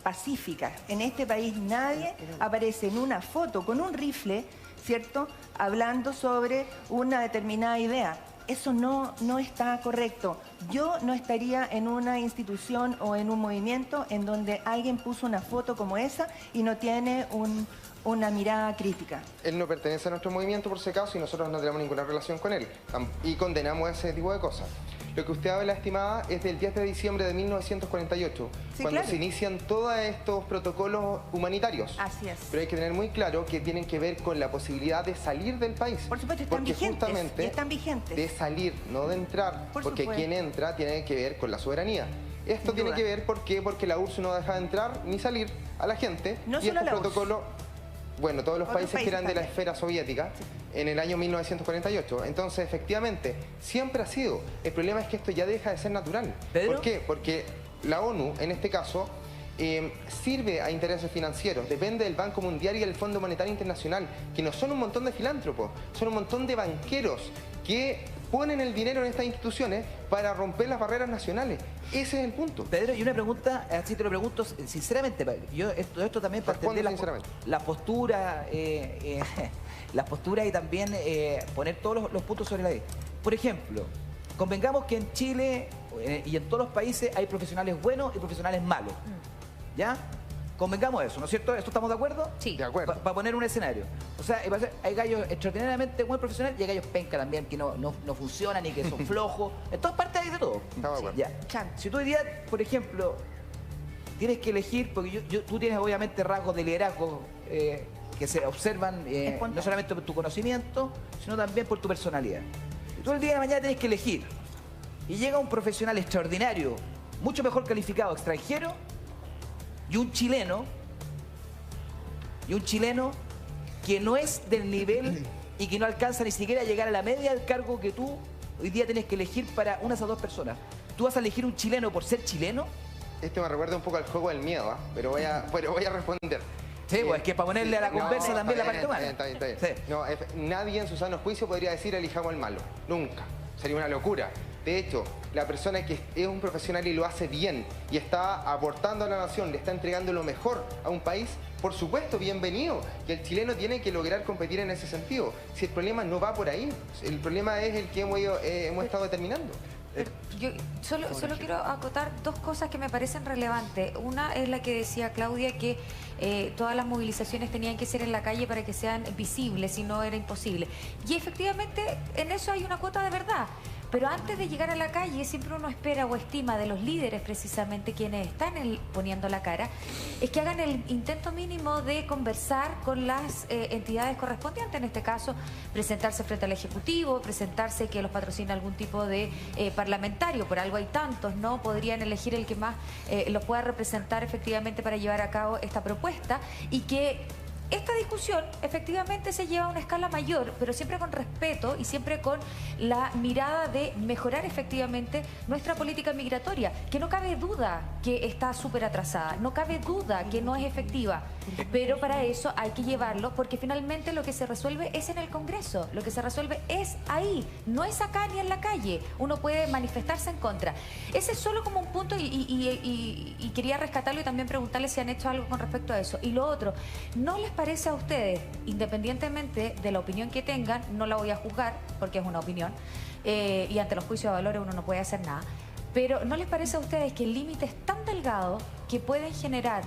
pacíficas. En este país nadie aparece en una foto con un rifle, ¿cierto?, hablando sobre una determinada idea. Eso no está correcto. Yo no estaría en una institución o en un movimiento en donde alguien puso una foto como esa y no tiene una mirada crítica. Él no pertenece a nuestro movimiento por si acaso y nosotros no tenemos ninguna relación con él y condenamos ese tipo de cosas. Lo que usted habla, estimada, es del 10 de diciembre de 1948, cuando se inician todos estos protocolos humanitarios. Así es. Pero hay que tener muy claro que tienen que ver con la posibilidad de salir del país. Por supuesto, están vigentes. Justamente Están vigentes. De salir, no de entrar, porque quien entra tiene que ver con la soberanía. Esto tiene que ver, ¿por qué? Porque la URSS no deja de entrar ni salir a la gente. No y solo estos la protocolos, bueno, todos los países que eran de la esfera soviética, en el año 1948. Entonces, efectivamente, siempre ha sido. El problema es que esto ya deja de ser natural. ¿Pedro? ¿Por qué? Porque la ONU, en este caso, sirve a intereses financieros. Depende del Banco Mundial y del Fondo Monetario Internacional, que no son un montón de filántropos, son un montón de banqueros que ponen el dinero en estas instituciones para romper las barreras nacionales. Ese es el punto. Pedro, y una pregunta, así te lo pregunto sinceramente, yo esto también para entender la postura, las posturas y también poner todos los puntos sobre la I. Por ejemplo, convengamos que en Chile y en todos los países hay profesionales buenos y profesionales malos. ¿Ya? Convengamos eso, ¿no es cierto? ¿Esto estamos de acuerdo? Sí. De acuerdo. Para poner un escenario. O sea, hay gallos extraordinariamente buenos profesionales y hay gallos penca también que no funcionan y que son flojos. En todas partes hay de todo. Estamos de acuerdo. Ya. Si tú hoy día, por ejemplo, tienes que elegir, porque tú tienes obviamente rasgos de liderazgo que se observan no solamente por tu conocimiento, sino también por tu personalidad. Y tú el día de mañana tienes que elegir. Y llega un profesional extraordinario, mucho mejor calificado, extranjero, y un chileno que no es del nivel y que no alcanza ni siquiera a llegar a la media del cargo que tú hoy día tienes que elegir para una de esas dos personas. ¿Tú vas a elegir un chileno por ser chileno? Esto me recuerda un poco al juego del miedo, pero voy a responder. Sí, pues es que para ponerle a la conversa también la parte humana. Está bien. Sí. No, nadie en su sano juicio podría decir elijamos el malo. Nunca. Sería una locura. De hecho, la persona que es un profesional y lo hace bien y está aportando a la nación, le está entregando lo mejor a un país, por supuesto, bienvenido. Y el chileno tiene que lograr competir en ese sentido. Si el problema no va por ahí, el problema es el que hemos estado determinando. Yo solo quiero acotar dos cosas que me parecen relevantes. Una es la que decía Claudia, que todas las movilizaciones tenían que ser en la calle para que sean visibles, si no era imposible. Y efectivamente en eso hay una cuota de verdad. Pero antes de llegar a la calle, siempre uno espera o estima de los líderes, precisamente quienes están poniendo la cara, es que hagan el intento mínimo de conversar con las entidades correspondientes. En este caso, presentarse frente al Ejecutivo, presentarse que los patrocina algún tipo de parlamentario. Por algo hay tantos, ¿no? Podrían elegir el que más los pueda representar efectivamente para llevar a cabo esta propuesta y que esta discusión efectivamente se lleva a una escala mayor, pero siempre con respeto y siempre con la mirada de mejorar efectivamente nuestra política migratoria, que no cabe duda que está súper atrasada, no cabe duda que no es efectiva, pero para eso hay que llevarlo, porque finalmente lo que se resuelve es en el Congreso, lo que se resuelve es ahí, no es acá ni en la calle, uno puede manifestarse en contra. Ese es solo como un punto y quería rescatarlo y también preguntarles si han hecho algo con respecto a eso. Y lo otro, ¿no les parece a ustedes, independientemente de la opinión que tengan, no la voy a juzgar porque es una opinión y ante los juicios de valores uno no puede hacer nada, pero ¿no les parece a ustedes que el límite es tan delgado que pueden generar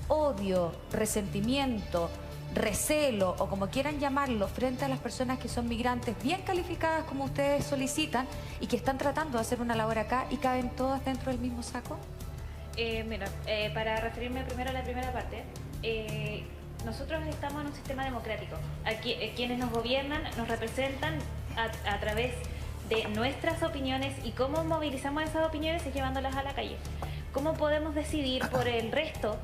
odio, resentimiento, recelo o como quieran llamarlo frente a las personas que son migrantes bien calificadas como ustedes solicitan y que están tratando de hacer una labor acá y caben todas dentro del mismo saco? Mira, para referirme primero a la primera parte, nosotros estamos en un sistema democrático. Aquí, quienes nos gobiernan nos representan a través de nuestras opiniones y cómo movilizamos esas opiniones es llevándolas a la calle. ¿Cómo podemos decidir por el resto?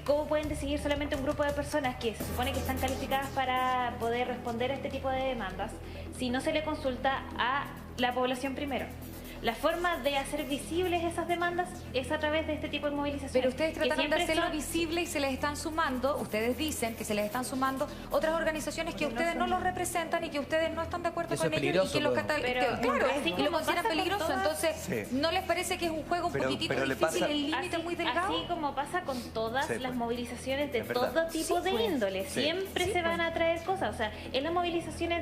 ¿Cómo pueden decidir solamente un grupo de personas que se supone que están calificadas para poder responder a este tipo de demandas si no se le consulta a la población primero? La forma de hacer visibles esas demandas es a través de este tipo de movilizaciones. Pero ustedes trataron de hacerlo visible y se les están sumando, ustedes dicen que se les están sumando otras organizaciones que ustedes no los representan y que ustedes no están de acuerdo con ellos y que lo consideran peligroso. Entonces, ¿no les parece que es un juego un poquitito difícil, el límite muy delgado? Así como pasa con todas las movilizaciones de todo tipo de índole. Siempre se van a traer cosas. O sea, en las movilizaciones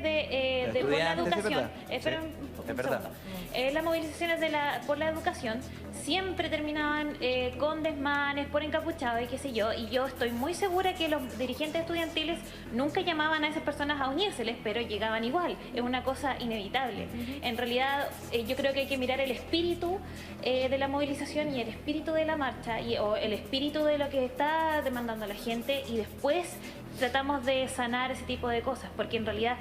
por la educación... las movilizaciones por la educación siempre terminaban con desmanes, por encapuchados y qué sé yo, y yo estoy muy segura que los dirigentes estudiantiles nunca llamaban a esas personas a unírseles, pero llegaban igual, es una cosa inevitable. En realidad yo creo que hay que mirar el espíritu de la movilización y el espíritu de la marcha o el espíritu de lo que está demandando la gente y después tratamos de sanar ese tipo de cosas, porque en realidad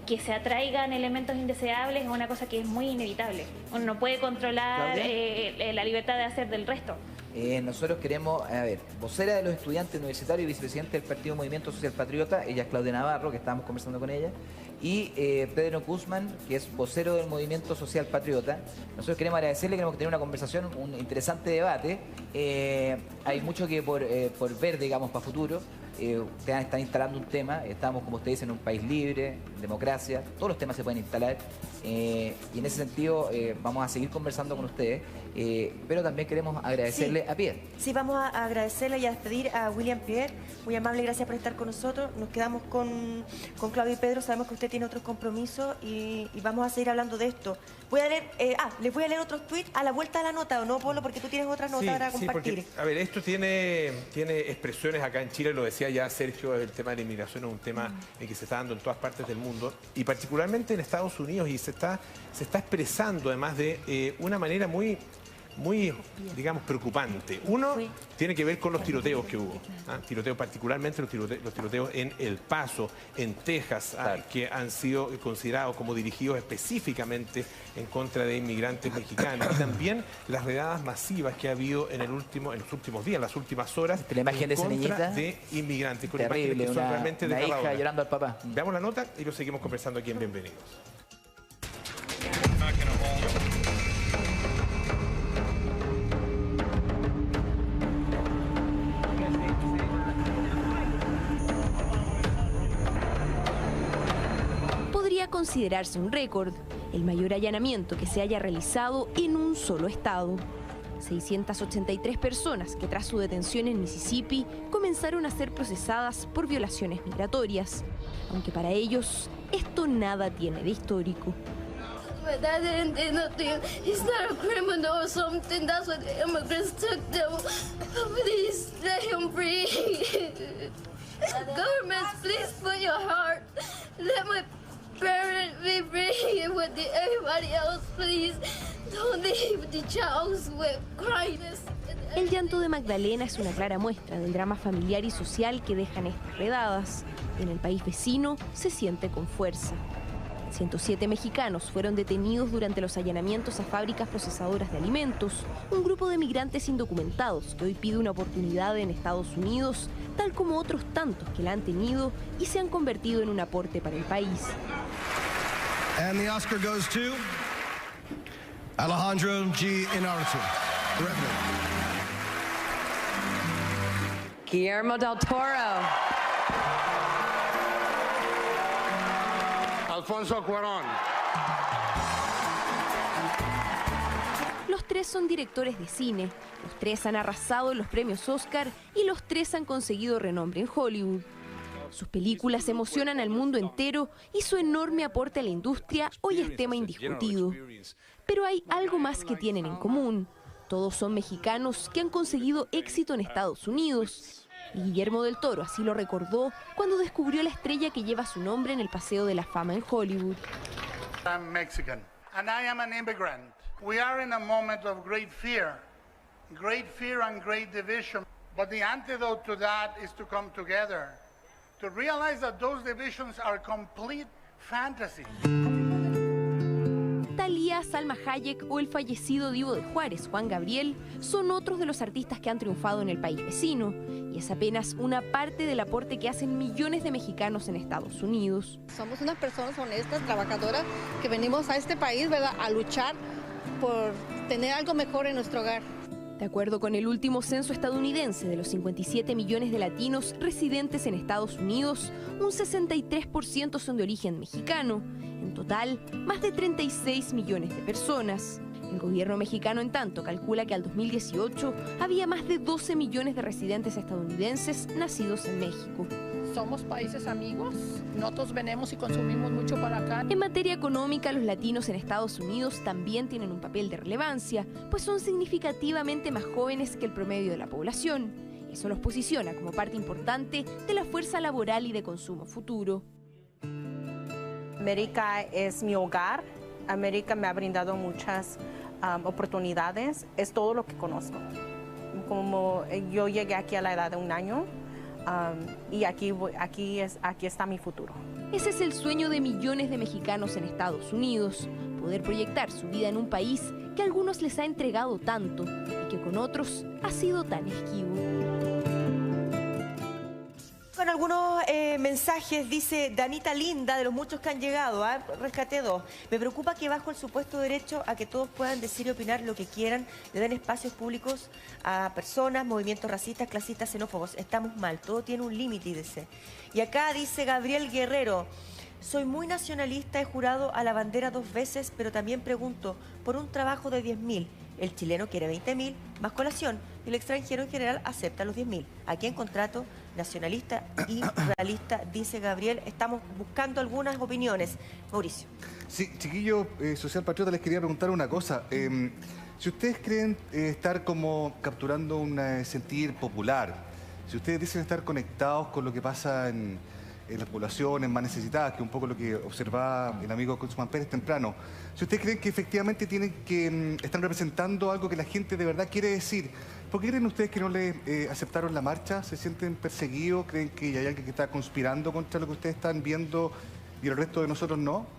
que se atraigan elementos indeseables es una cosa que es muy inevitable. Uno no puede controlar la libertad de hacer del resto. Nosotros queremos, vocera de los estudiantes universitarios y vicepresidente del Partido Movimiento Social Patriota, ella es Claudia Navarro, que estábamos conversando con ella, y Pedro Guzmán, que es vocero del Movimiento Social Patriota. Nosotros queremos agradecerle, queremos tener una conversación, un interesante debate. Hay mucho que por ver, digamos, para futuro. Ustedes están instalando un tema, estamos, como ustedes dicen, en un país libre, democracia, todos los temas se pueden instalar, y en ese sentido vamos a seguir conversando con ustedes, pero también queremos agradecerle a Pierre. Sí, vamos a agradecerle y a despedir a William Pierre, muy amable, gracias por estar con nosotros. Nos quedamos con Claudio y Pedro, sabemos que usted tiene otros compromisos y vamos a seguir hablando de esto. Voy a leer, les voy a leer otros tweets a la vuelta de la nota, ¿o no, Polo? Porque tú tienes otra nota para compartir. Porque, a ver, esto tiene expresiones acá en Chile, lo decía ya Sergio, el tema de la inmigración es un tema que se está dando en todas partes del mundo y particularmente en Estados Unidos, y se está expresando además de una manera muy, digamos, preocupante. Uno tiene que ver con los tiroteos que hubo. Tiroteos, particularmente los tiroteos en El Paso, en Texas, que han sido considerados como dirigidos específicamente en contra de inmigrantes mexicanos. Y también las redadas masivas que ha habido en los últimos días, las últimas horas, la imagen de esa niñita, de inmigrantes. Con terrible, imágenes que son realmente una hija llorando al papá. Veamos la nota y lo seguimos conversando aquí en Bienvenidos. Podría considerarse un récord, el mayor allanamiento que se haya realizado en un solo estado. 683 personas que tras su detención en Mississippi comenzaron a ser procesadas por violaciones migratorias, aunque para ellos esto nada tiene de histórico. My dad didn't do nothing. He's not a criminal or something. That's what the immigrants took them. Please let him free. Governments, please put your heart. Let my parents be free with everybody else, please. Don't leave the child with crying. El llanto de Magdalena es una clara muestra del drama familiar y social que dejan estas redadas. En el país vecino se siente con fuerza. 107 mexicanos fueron detenidos durante los allanamientos a fábricas procesadoras de alimentos, un grupo de migrantes indocumentados que hoy pide una oportunidad en Estados Unidos, tal como otros tantos que la han tenido y se han convertido en un aporte para el país. And the Oscar goes to Alejandro G. Inarritu. Guillermo del Toro. Alfonso Cuarón. Los tres son directores de cine, los tres han arrasado en los premios Oscar y los tres han conseguido renombre en Hollywood. Sus películas emocionan al mundo entero y su enorme aporte a la industria hoy es tema indiscutido. Pero hay algo más que tienen en común. Todos son mexicanos que han conseguido éxito en Estados Unidos. Y Guillermo del Toro así lo recordó cuando descubrió la estrella que lleva su nombre en el Paseo de la Fama en Hollywood. I'm Mexican and I am an immigrant. We are in a moment of great fear and great division. But the antidote to that is to come together, to realize that those divisions are complete fantasy. Thalía, Salma Hayek o el fallecido divo de Juárez, Juan Gabriel, son otros de los artistas que han triunfado en el país vecino, y es apenas una parte del aporte que hacen millones de mexicanos en Estados Unidos. Somos unas personas honestas, trabajadoras, que venimos a este país, ¿verdad?, a luchar por tener algo mejor en nuestro hogar. De acuerdo con el último censo estadounidense, de los 57 millones de latinos residentes en Estados Unidos, un 63% son de origen mexicano. En total, más de 36 millones de personas. El gobierno mexicano, en tanto, calcula que al 2018 había más de 12 millones de residentes estadounidenses nacidos en México. Somos países amigos, nosotros venimos y consumimos mucho para acá. En materia económica, los latinos en Estados Unidos también tienen un papel de relevancia, pues son significativamente más jóvenes que el promedio de la población. Eso los posiciona como parte importante de la fuerza laboral y de consumo futuro. América es mi hogar, América me ha brindado muchas oportunidades, es todo lo que conozco. Como yo llegué aquí a la edad de 1 año, y aquí está mi futuro. Ese es el sueño de millones de mexicanos en Estados Unidos, poder proyectar su vida en un país que a algunos les ha entregado tanto y que con otros ha sido tan esquivo. Con algunos mensajes, dice Danita Linda, de los muchos que han llegado, rescaté 2. Me preocupa que bajo el supuesto derecho a que todos puedan decir y opinar lo que quieran, le den espacios públicos a personas, movimientos racistas, clasistas, xenófobos. Estamos mal, todo tiene un límite, dice. Y acá dice Gabriel Guerrero, soy muy nacionalista, he jurado a la bandera 2 veces, pero también pregunto, por un trabajo de 10.000, el chileno quiere 20.000 más colación y el extranjero en general acepta los 10.000. Aquí en contrato nacionalista y realista, dice Gabriel. Estamos buscando algunas opiniones. Mauricio. Sí, chiquillo, social patriota, les quería preguntar una cosa. Si ustedes creen estar como capturando un sentir popular, si ustedes dicen estar conectados con lo que pasa en las poblaciones más necesitadas, que es un poco lo que observaba el amigo Kunzman Pérez temprano, si ustedes creen que efectivamente están representando algo que la gente de verdad quiere decir, ¿por qué creen ustedes que no le aceptaron la marcha? ¿Se sienten perseguidos? ¿Creen que hay alguien que está conspirando contra lo que ustedes están viendo y el resto de nosotros no?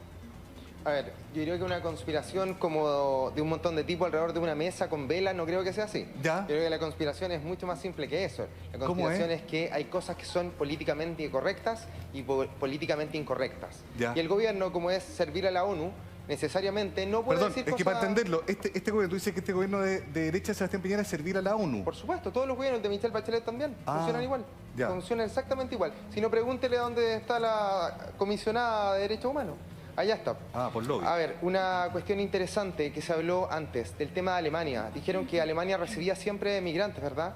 A ver, yo creo que una conspiración como de un montón de tipos alrededor de una mesa con velas, no creo que sea así. ¿Ya? Yo creo que la conspiración es mucho más simple que eso. La conspiración es que hay cosas que son políticamente correctas y políticamente incorrectas. ¿Ya? Y el gobierno, como es servir a la ONU, necesariamente no puede decir cosas... que para entenderlo, este gobierno, tú dices que este gobierno de derecha de Sebastián Piñera es servir a la ONU. Por supuesto, todos los gobiernos de Michelle Bachelet también funcionan igual. Ya. Funcionan exactamente igual. Si no, pregúntele dónde está la comisionada de Derechos Humanos. Allá está. Por lobby. A ver, una cuestión interesante que se habló antes, del tema de Alemania. Dijeron que Alemania recibía siempre migrantes, ¿verdad?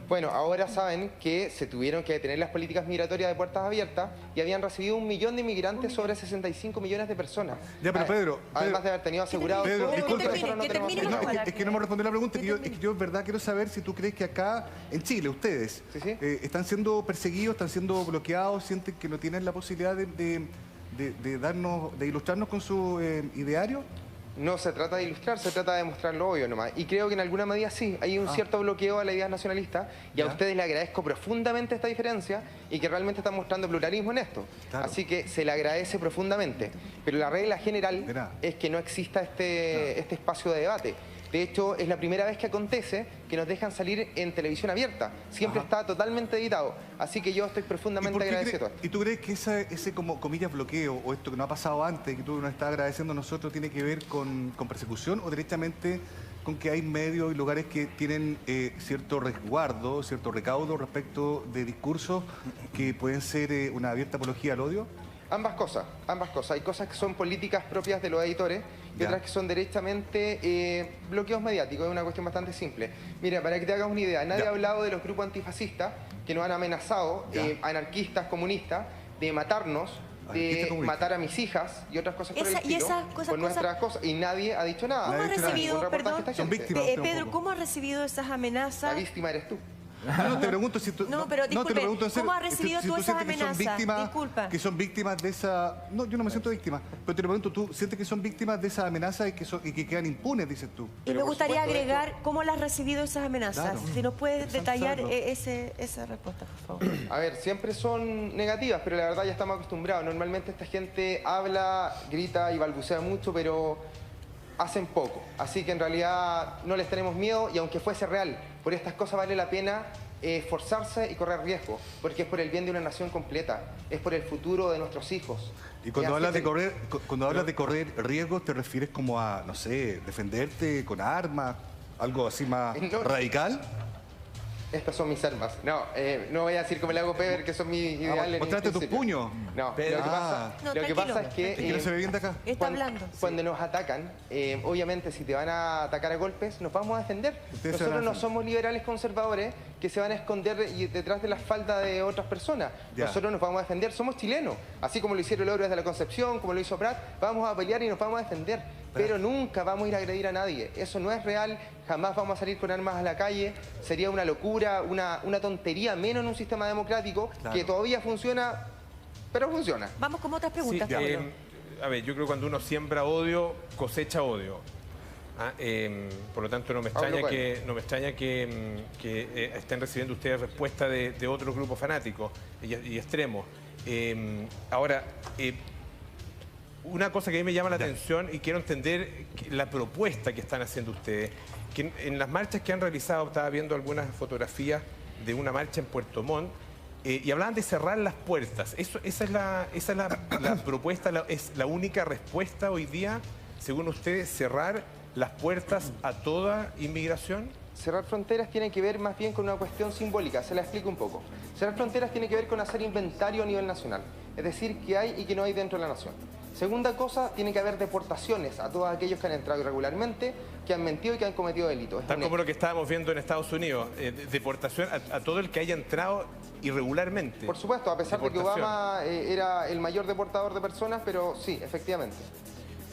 Bueno, ahora saben que se tuvieron que detener las políticas migratorias de puertas abiertas y habían recibido 1 millón de migrantes sobre 65 millones de personas. Ya, pero Pedro... Además de haber tenido asegurado... Pedro, disculpe, es que no me respondió la pregunta, es que yo en verdad quiero saber si tú crees que acá, en Chile, ustedes, están siendo perseguidos, están siendo bloqueados, sienten que no tienen la posibilidad de ilustrarnos con su ideario. No se trata de ilustrar, se trata de mostrar lo obvio nomás. Y creo que en alguna medida sí, hay un cierto bloqueo a la idea nacionalista y a ustedes les agradezco profundamente esta diferencia y que realmente están mostrando pluralismo en esto. Claro. Así que se le agradece profundamente. Pero la regla general es que no exista este espacio de debate. De hecho, es la primera vez que acontece que nos dejan salir en televisión abierta. Siempre está totalmente editado. Así que yo estoy profundamente agradecido. ¿Y tú crees que ese como comillas bloqueo o esto que no ha pasado antes, que tú nos estás agradeciendo a nosotros, tiene que ver con persecución o directamente con que hay medios y lugares que tienen cierto resguardo, cierto recaudo respecto de discursos que pueden ser una abierta apología al odio? Ambas cosas. Hay cosas que son políticas propias de los editores y otras que son derechamente bloqueos mediáticos. Es una cuestión bastante simple. Mira, para que te hagas una idea, nadie ha hablado de los grupos antifascistas que nos han amenazado, anarquistas, comunistas, de matarnos, de matar a mis hijas y otras cosas por el estilo, por nuestras cosas, y nadie ha dicho nada. ¿Cómo ha recibido, son víctimas. Pedro, ¿cómo ha recibido esas amenazas? La víctima eres tú. No, te pregunto si tú... No, pero disculpe, te lo pregunto en serio. ¿cómo has recibido tú esas amenazas? Disculpa. Que son víctimas de esa... No, yo no me siento víctima. Pero te lo pregunto, ¿tú sientes que son víctimas de esas amenazas y que quedan impunes, dices tú? Y me gustaría agregar cómo las has recibido esas amenazas. Si nos puedes detallar esa respuesta, por favor. A ver, siempre son negativas, pero la verdad ya estamos acostumbrados. Normalmente esta gente habla, grita y balbucea mucho, pero hacen poco. Así que en realidad no les tenemos miedo y aunque fuese real, por estas cosas vale la pena esforzarse y correr riesgo, porque es por el bien de una nación completa, es por el futuro de nuestros hijos. Y cuando hablas de correr riesgos, ¿te refieres como a, no sé, defenderte con armas, algo así más radical? Estas son mis armas. No, no voy a decir como le hago Peber, que son mis ideales. ¿Mostraste tus puños? No, lo que pasa es que... Es que no se ve bien de acá. Cuando nos atacan, obviamente si te van a atacar a golpes, nos vamos a defender. Nosotros no somos liberales conservadores que se van a esconder detrás de la falda de otras personas. Nosotros nos vamos a defender, somos chilenos. Así como lo hicieron los héroes de la Concepción, como lo hizo Prat, vamos a pelear y nos vamos a defender. Pero nunca vamos a ir a agredir a nadie. Eso no es real, jamás vamos a salir con armas a la calle. Sería una locura, una tontería, menos en un sistema democrático que todavía funciona, pero funciona. Vamos con otras preguntas, Pablo. A ver, yo creo que cuando uno siembra odio, cosecha odio. Por lo tanto, no me extraña que estén recibiendo ustedes respuesta de otros grupos fanáticos y extremos. Ahora, una cosa que a mí me llama la atención y quiero entender la propuesta que están haciendo ustedes, que en las marchas que han realizado, estaba viendo algunas fotografías de una marcha en Puerto Montt, Y hablaban de cerrar las puertas. Esa es la propuesta, es la única respuesta hoy día, según ustedes, cerrar las puertas a toda inmigración. Cerrar fronteras tiene que ver más bien con una cuestión simbólica, se la explico un poco. Cerrar fronteras tiene que ver con hacer inventario a nivel nacional, es decir, qué hay y qué no hay dentro de la nación. Segunda cosa, tiene que haber deportaciones a todos aquellos que han entrado irregularmente, que han mentido y que han cometido delitos. Tal como lo que estábamos viendo en Estados Unidos, deportación a todo el que haya entrado irregularmente. Por supuesto, a pesar de que Obama era el mayor deportador de personas, pero sí, efectivamente.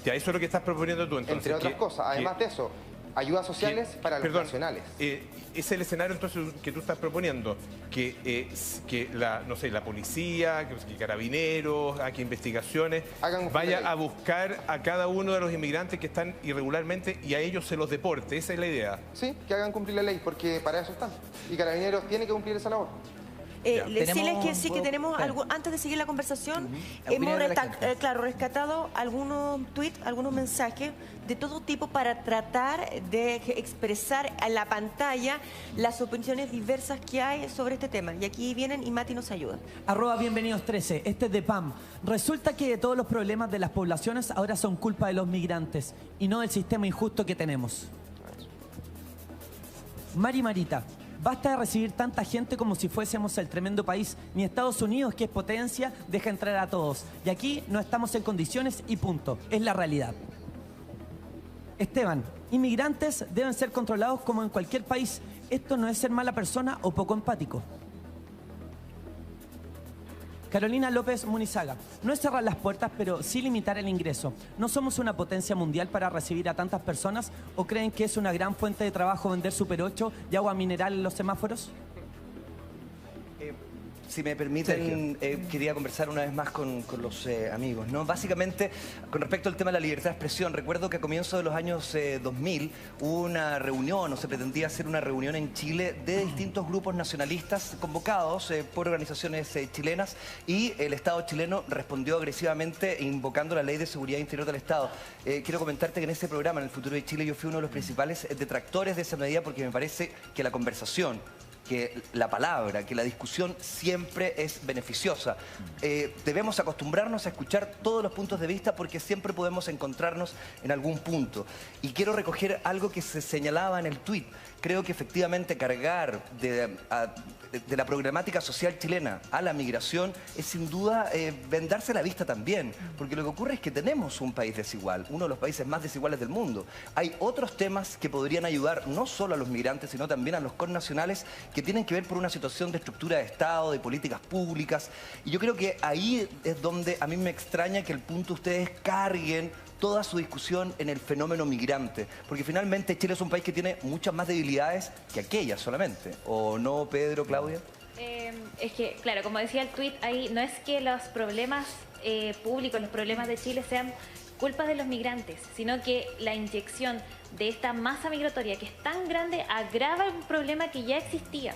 Ya, eso es lo que estás proponiendo tú entonces. Entre otras cosas, además de eso, ayudas sociales para los nacionales. Es el escenario entonces que tú estás proponiendo, que la policía, que carabineros, que investigaciones, vaya a buscar a cada uno de los inmigrantes que están irregularmente y a ellos se los deporte. Esa es la idea. Sí, que hagan cumplir la ley, porque para eso están. Y carabineros tiene que cumplir esa labor. Decirles que sí que tenemos algo, antes de seguir la conversación, hemos rescatado algunos tweets, algunos mensajes de todo tipo para tratar de expresar en la pantalla las opiniones diversas que hay sobre este tema. Y aquí vienen y Mati nos ayuda. @bienvenidos13, este es de PAM. Resulta que todos los problemas de las poblaciones ahora son culpa de los migrantes y no del sistema injusto que tenemos. Marita. Basta de recibir tanta gente como si fuésemos el tremendo país. Ni Estados Unidos, que es potencia, deja entrar a todos. Y aquí no estamos en condiciones y punto. Es la realidad. Esteban, inmigrantes deben ser controlados como en cualquier país. Esto no es ser mala persona o poco empático. Carolina López Munizaga, no es cerrar las puertas, pero sí limitar el ingreso. ¿No somos una potencia mundial para recibir a tantas personas o creen que es una gran fuente de trabajo vender Super 8 y agua mineral en los semáforos? Si me permiten, quería conversar una vez más con los amigos, ¿no? Básicamente, con respecto al tema de la libertad de expresión, recuerdo que a comienzos de los años 2000 hubo una reunión, o se pretendía hacer una reunión en Chile de distintos grupos nacionalistas convocados por organizaciones chilenas, y el Estado chileno respondió agresivamente invocando la Ley de Seguridad Interior del Estado. Quiero comentarte que en ese programa, en el Futuro de Chile, yo fui uno de los principales detractores de esa medida porque me parece que la conversación, que la palabra, que la discusión siempre es beneficiosa. Debemos acostumbrarnos a escuchar todos los puntos de vista porque siempre podemos encontrarnos en algún punto. Y quiero recoger algo que se señalaba en el tuit. Creo que efectivamente cargar de la problemática social chilena a la migración es sin duda vendarse la vista también, porque lo que ocurre es que tenemos un país desigual, uno de los países más desiguales del mundo. Hay otros temas que podrían ayudar no solo a los migrantes, sino también a los connacionales, que tienen que ver por una situación de estructura de Estado, de políticas públicas, y yo creo que ahí es donde a mí me extraña que el punto ustedes carguen toda su discusión en el fenómeno migrante, porque finalmente Chile es un país que tiene muchas más debilidades que aquellas solamente, ¿o no, Pedro, Claudia? Es que, claro, como decía el tuit, ahí no es que los problemas públicos, los problemas de Chile sean culpa de los migrantes, sino que la inyección de esta masa migratoria que es tan grande agrava un problema que ya existía.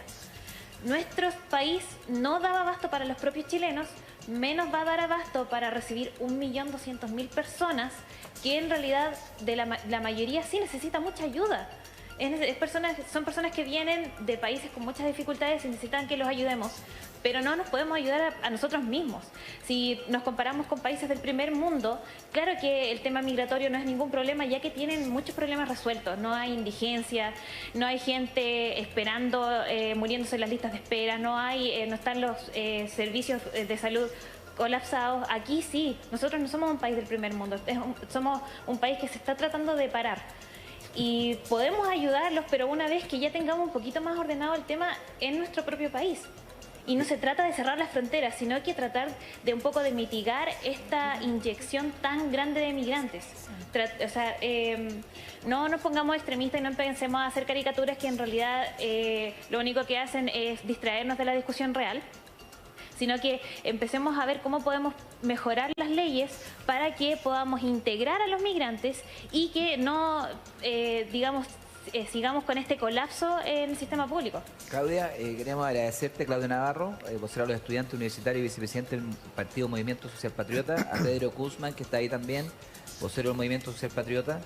Nuestro país no daba abasto para los propios chilenos, menos va a dar abasto para recibir 1.200.000 personas que en realidad la mayoría sí necesita mucha ayuda. Son personas que vienen de países con muchas dificultades y necesitan que los ayudemos, pero no nos podemos ayudar a nosotros mismos. Si nos comparamos con países del primer mundo, claro que el tema migratorio no es ningún problema, ya que tienen muchos problemas resueltos. No hay indigencia, no hay gente esperando, muriéndose en las listas de espera, no están los servicios de salud colapsados. Aquí sí, nosotros no somos un país del primer mundo, somos un país que se está tratando de parar. Y podemos ayudarlos, pero una vez que ya tengamos un poquito más ordenado el tema en nuestro propio país. Y no se trata de cerrar las fronteras, sino que tratar de un poco de mitigar esta inyección tan grande de migrantes. No nos pongamos extremistas y no empecemos a hacer caricaturas que en realidad lo único que hacen es distraernos de la discusión real, sino que empecemos a ver cómo podemos mejorar las leyes para que podamos integrar a los migrantes y que no, sigamos con este colapso en el sistema público. Claudia, queríamos agradecerte, Claudia Navarro, vocero de los estudiantes universitarios y vicepresidente del Partido Movimiento Social Patriota, a Pedro Guzmán, que está ahí también, vocero del Movimiento Social Patriota.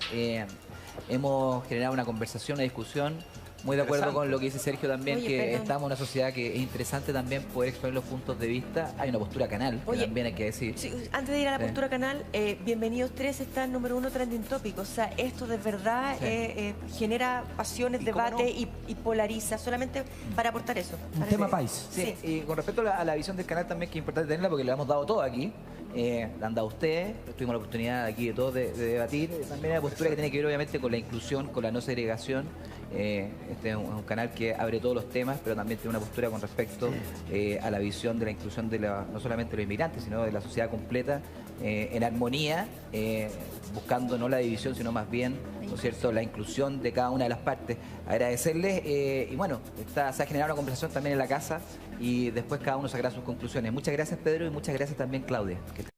Hemos generado una conversación, una discusión Muy de acuerdo con lo que dice Sergio también. Oye, que estamos en una sociedad que es interesante también poder exponer los puntos de vista. Hay una postura canal, que también hay que decir. Sí, antes de ir a la postura canal, Bienvenidos 3 está en número 1 trending topic. O sea, esto de verdad genera pasiones, debate y polariza, solamente para aportar eso. Un tema país. Sí. Y con respecto a la visión del canal también, que es importante tenerla porque le hemos dado todo aquí. La han dado ustedes, tuvimos la oportunidad aquí de todos de debatir. También hay una postura que tiene que ver obviamente con la inclusión, con la no segregación. Este es un canal que abre todos los temas, pero también tiene una postura con respecto a la visión de la inclusión de no solamente de los inmigrantes, sino de la sociedad completa, en armonía, buscando no la división, sino más bien, ¿no es cierto?, la inclusión de cada una de las partes. Agradecerles y bueno, se ha generado una conversación también en la casa y después cada uno sacará sus conclusiones. Muchas gracias, Pedro, y muchas gracias también, Claudia.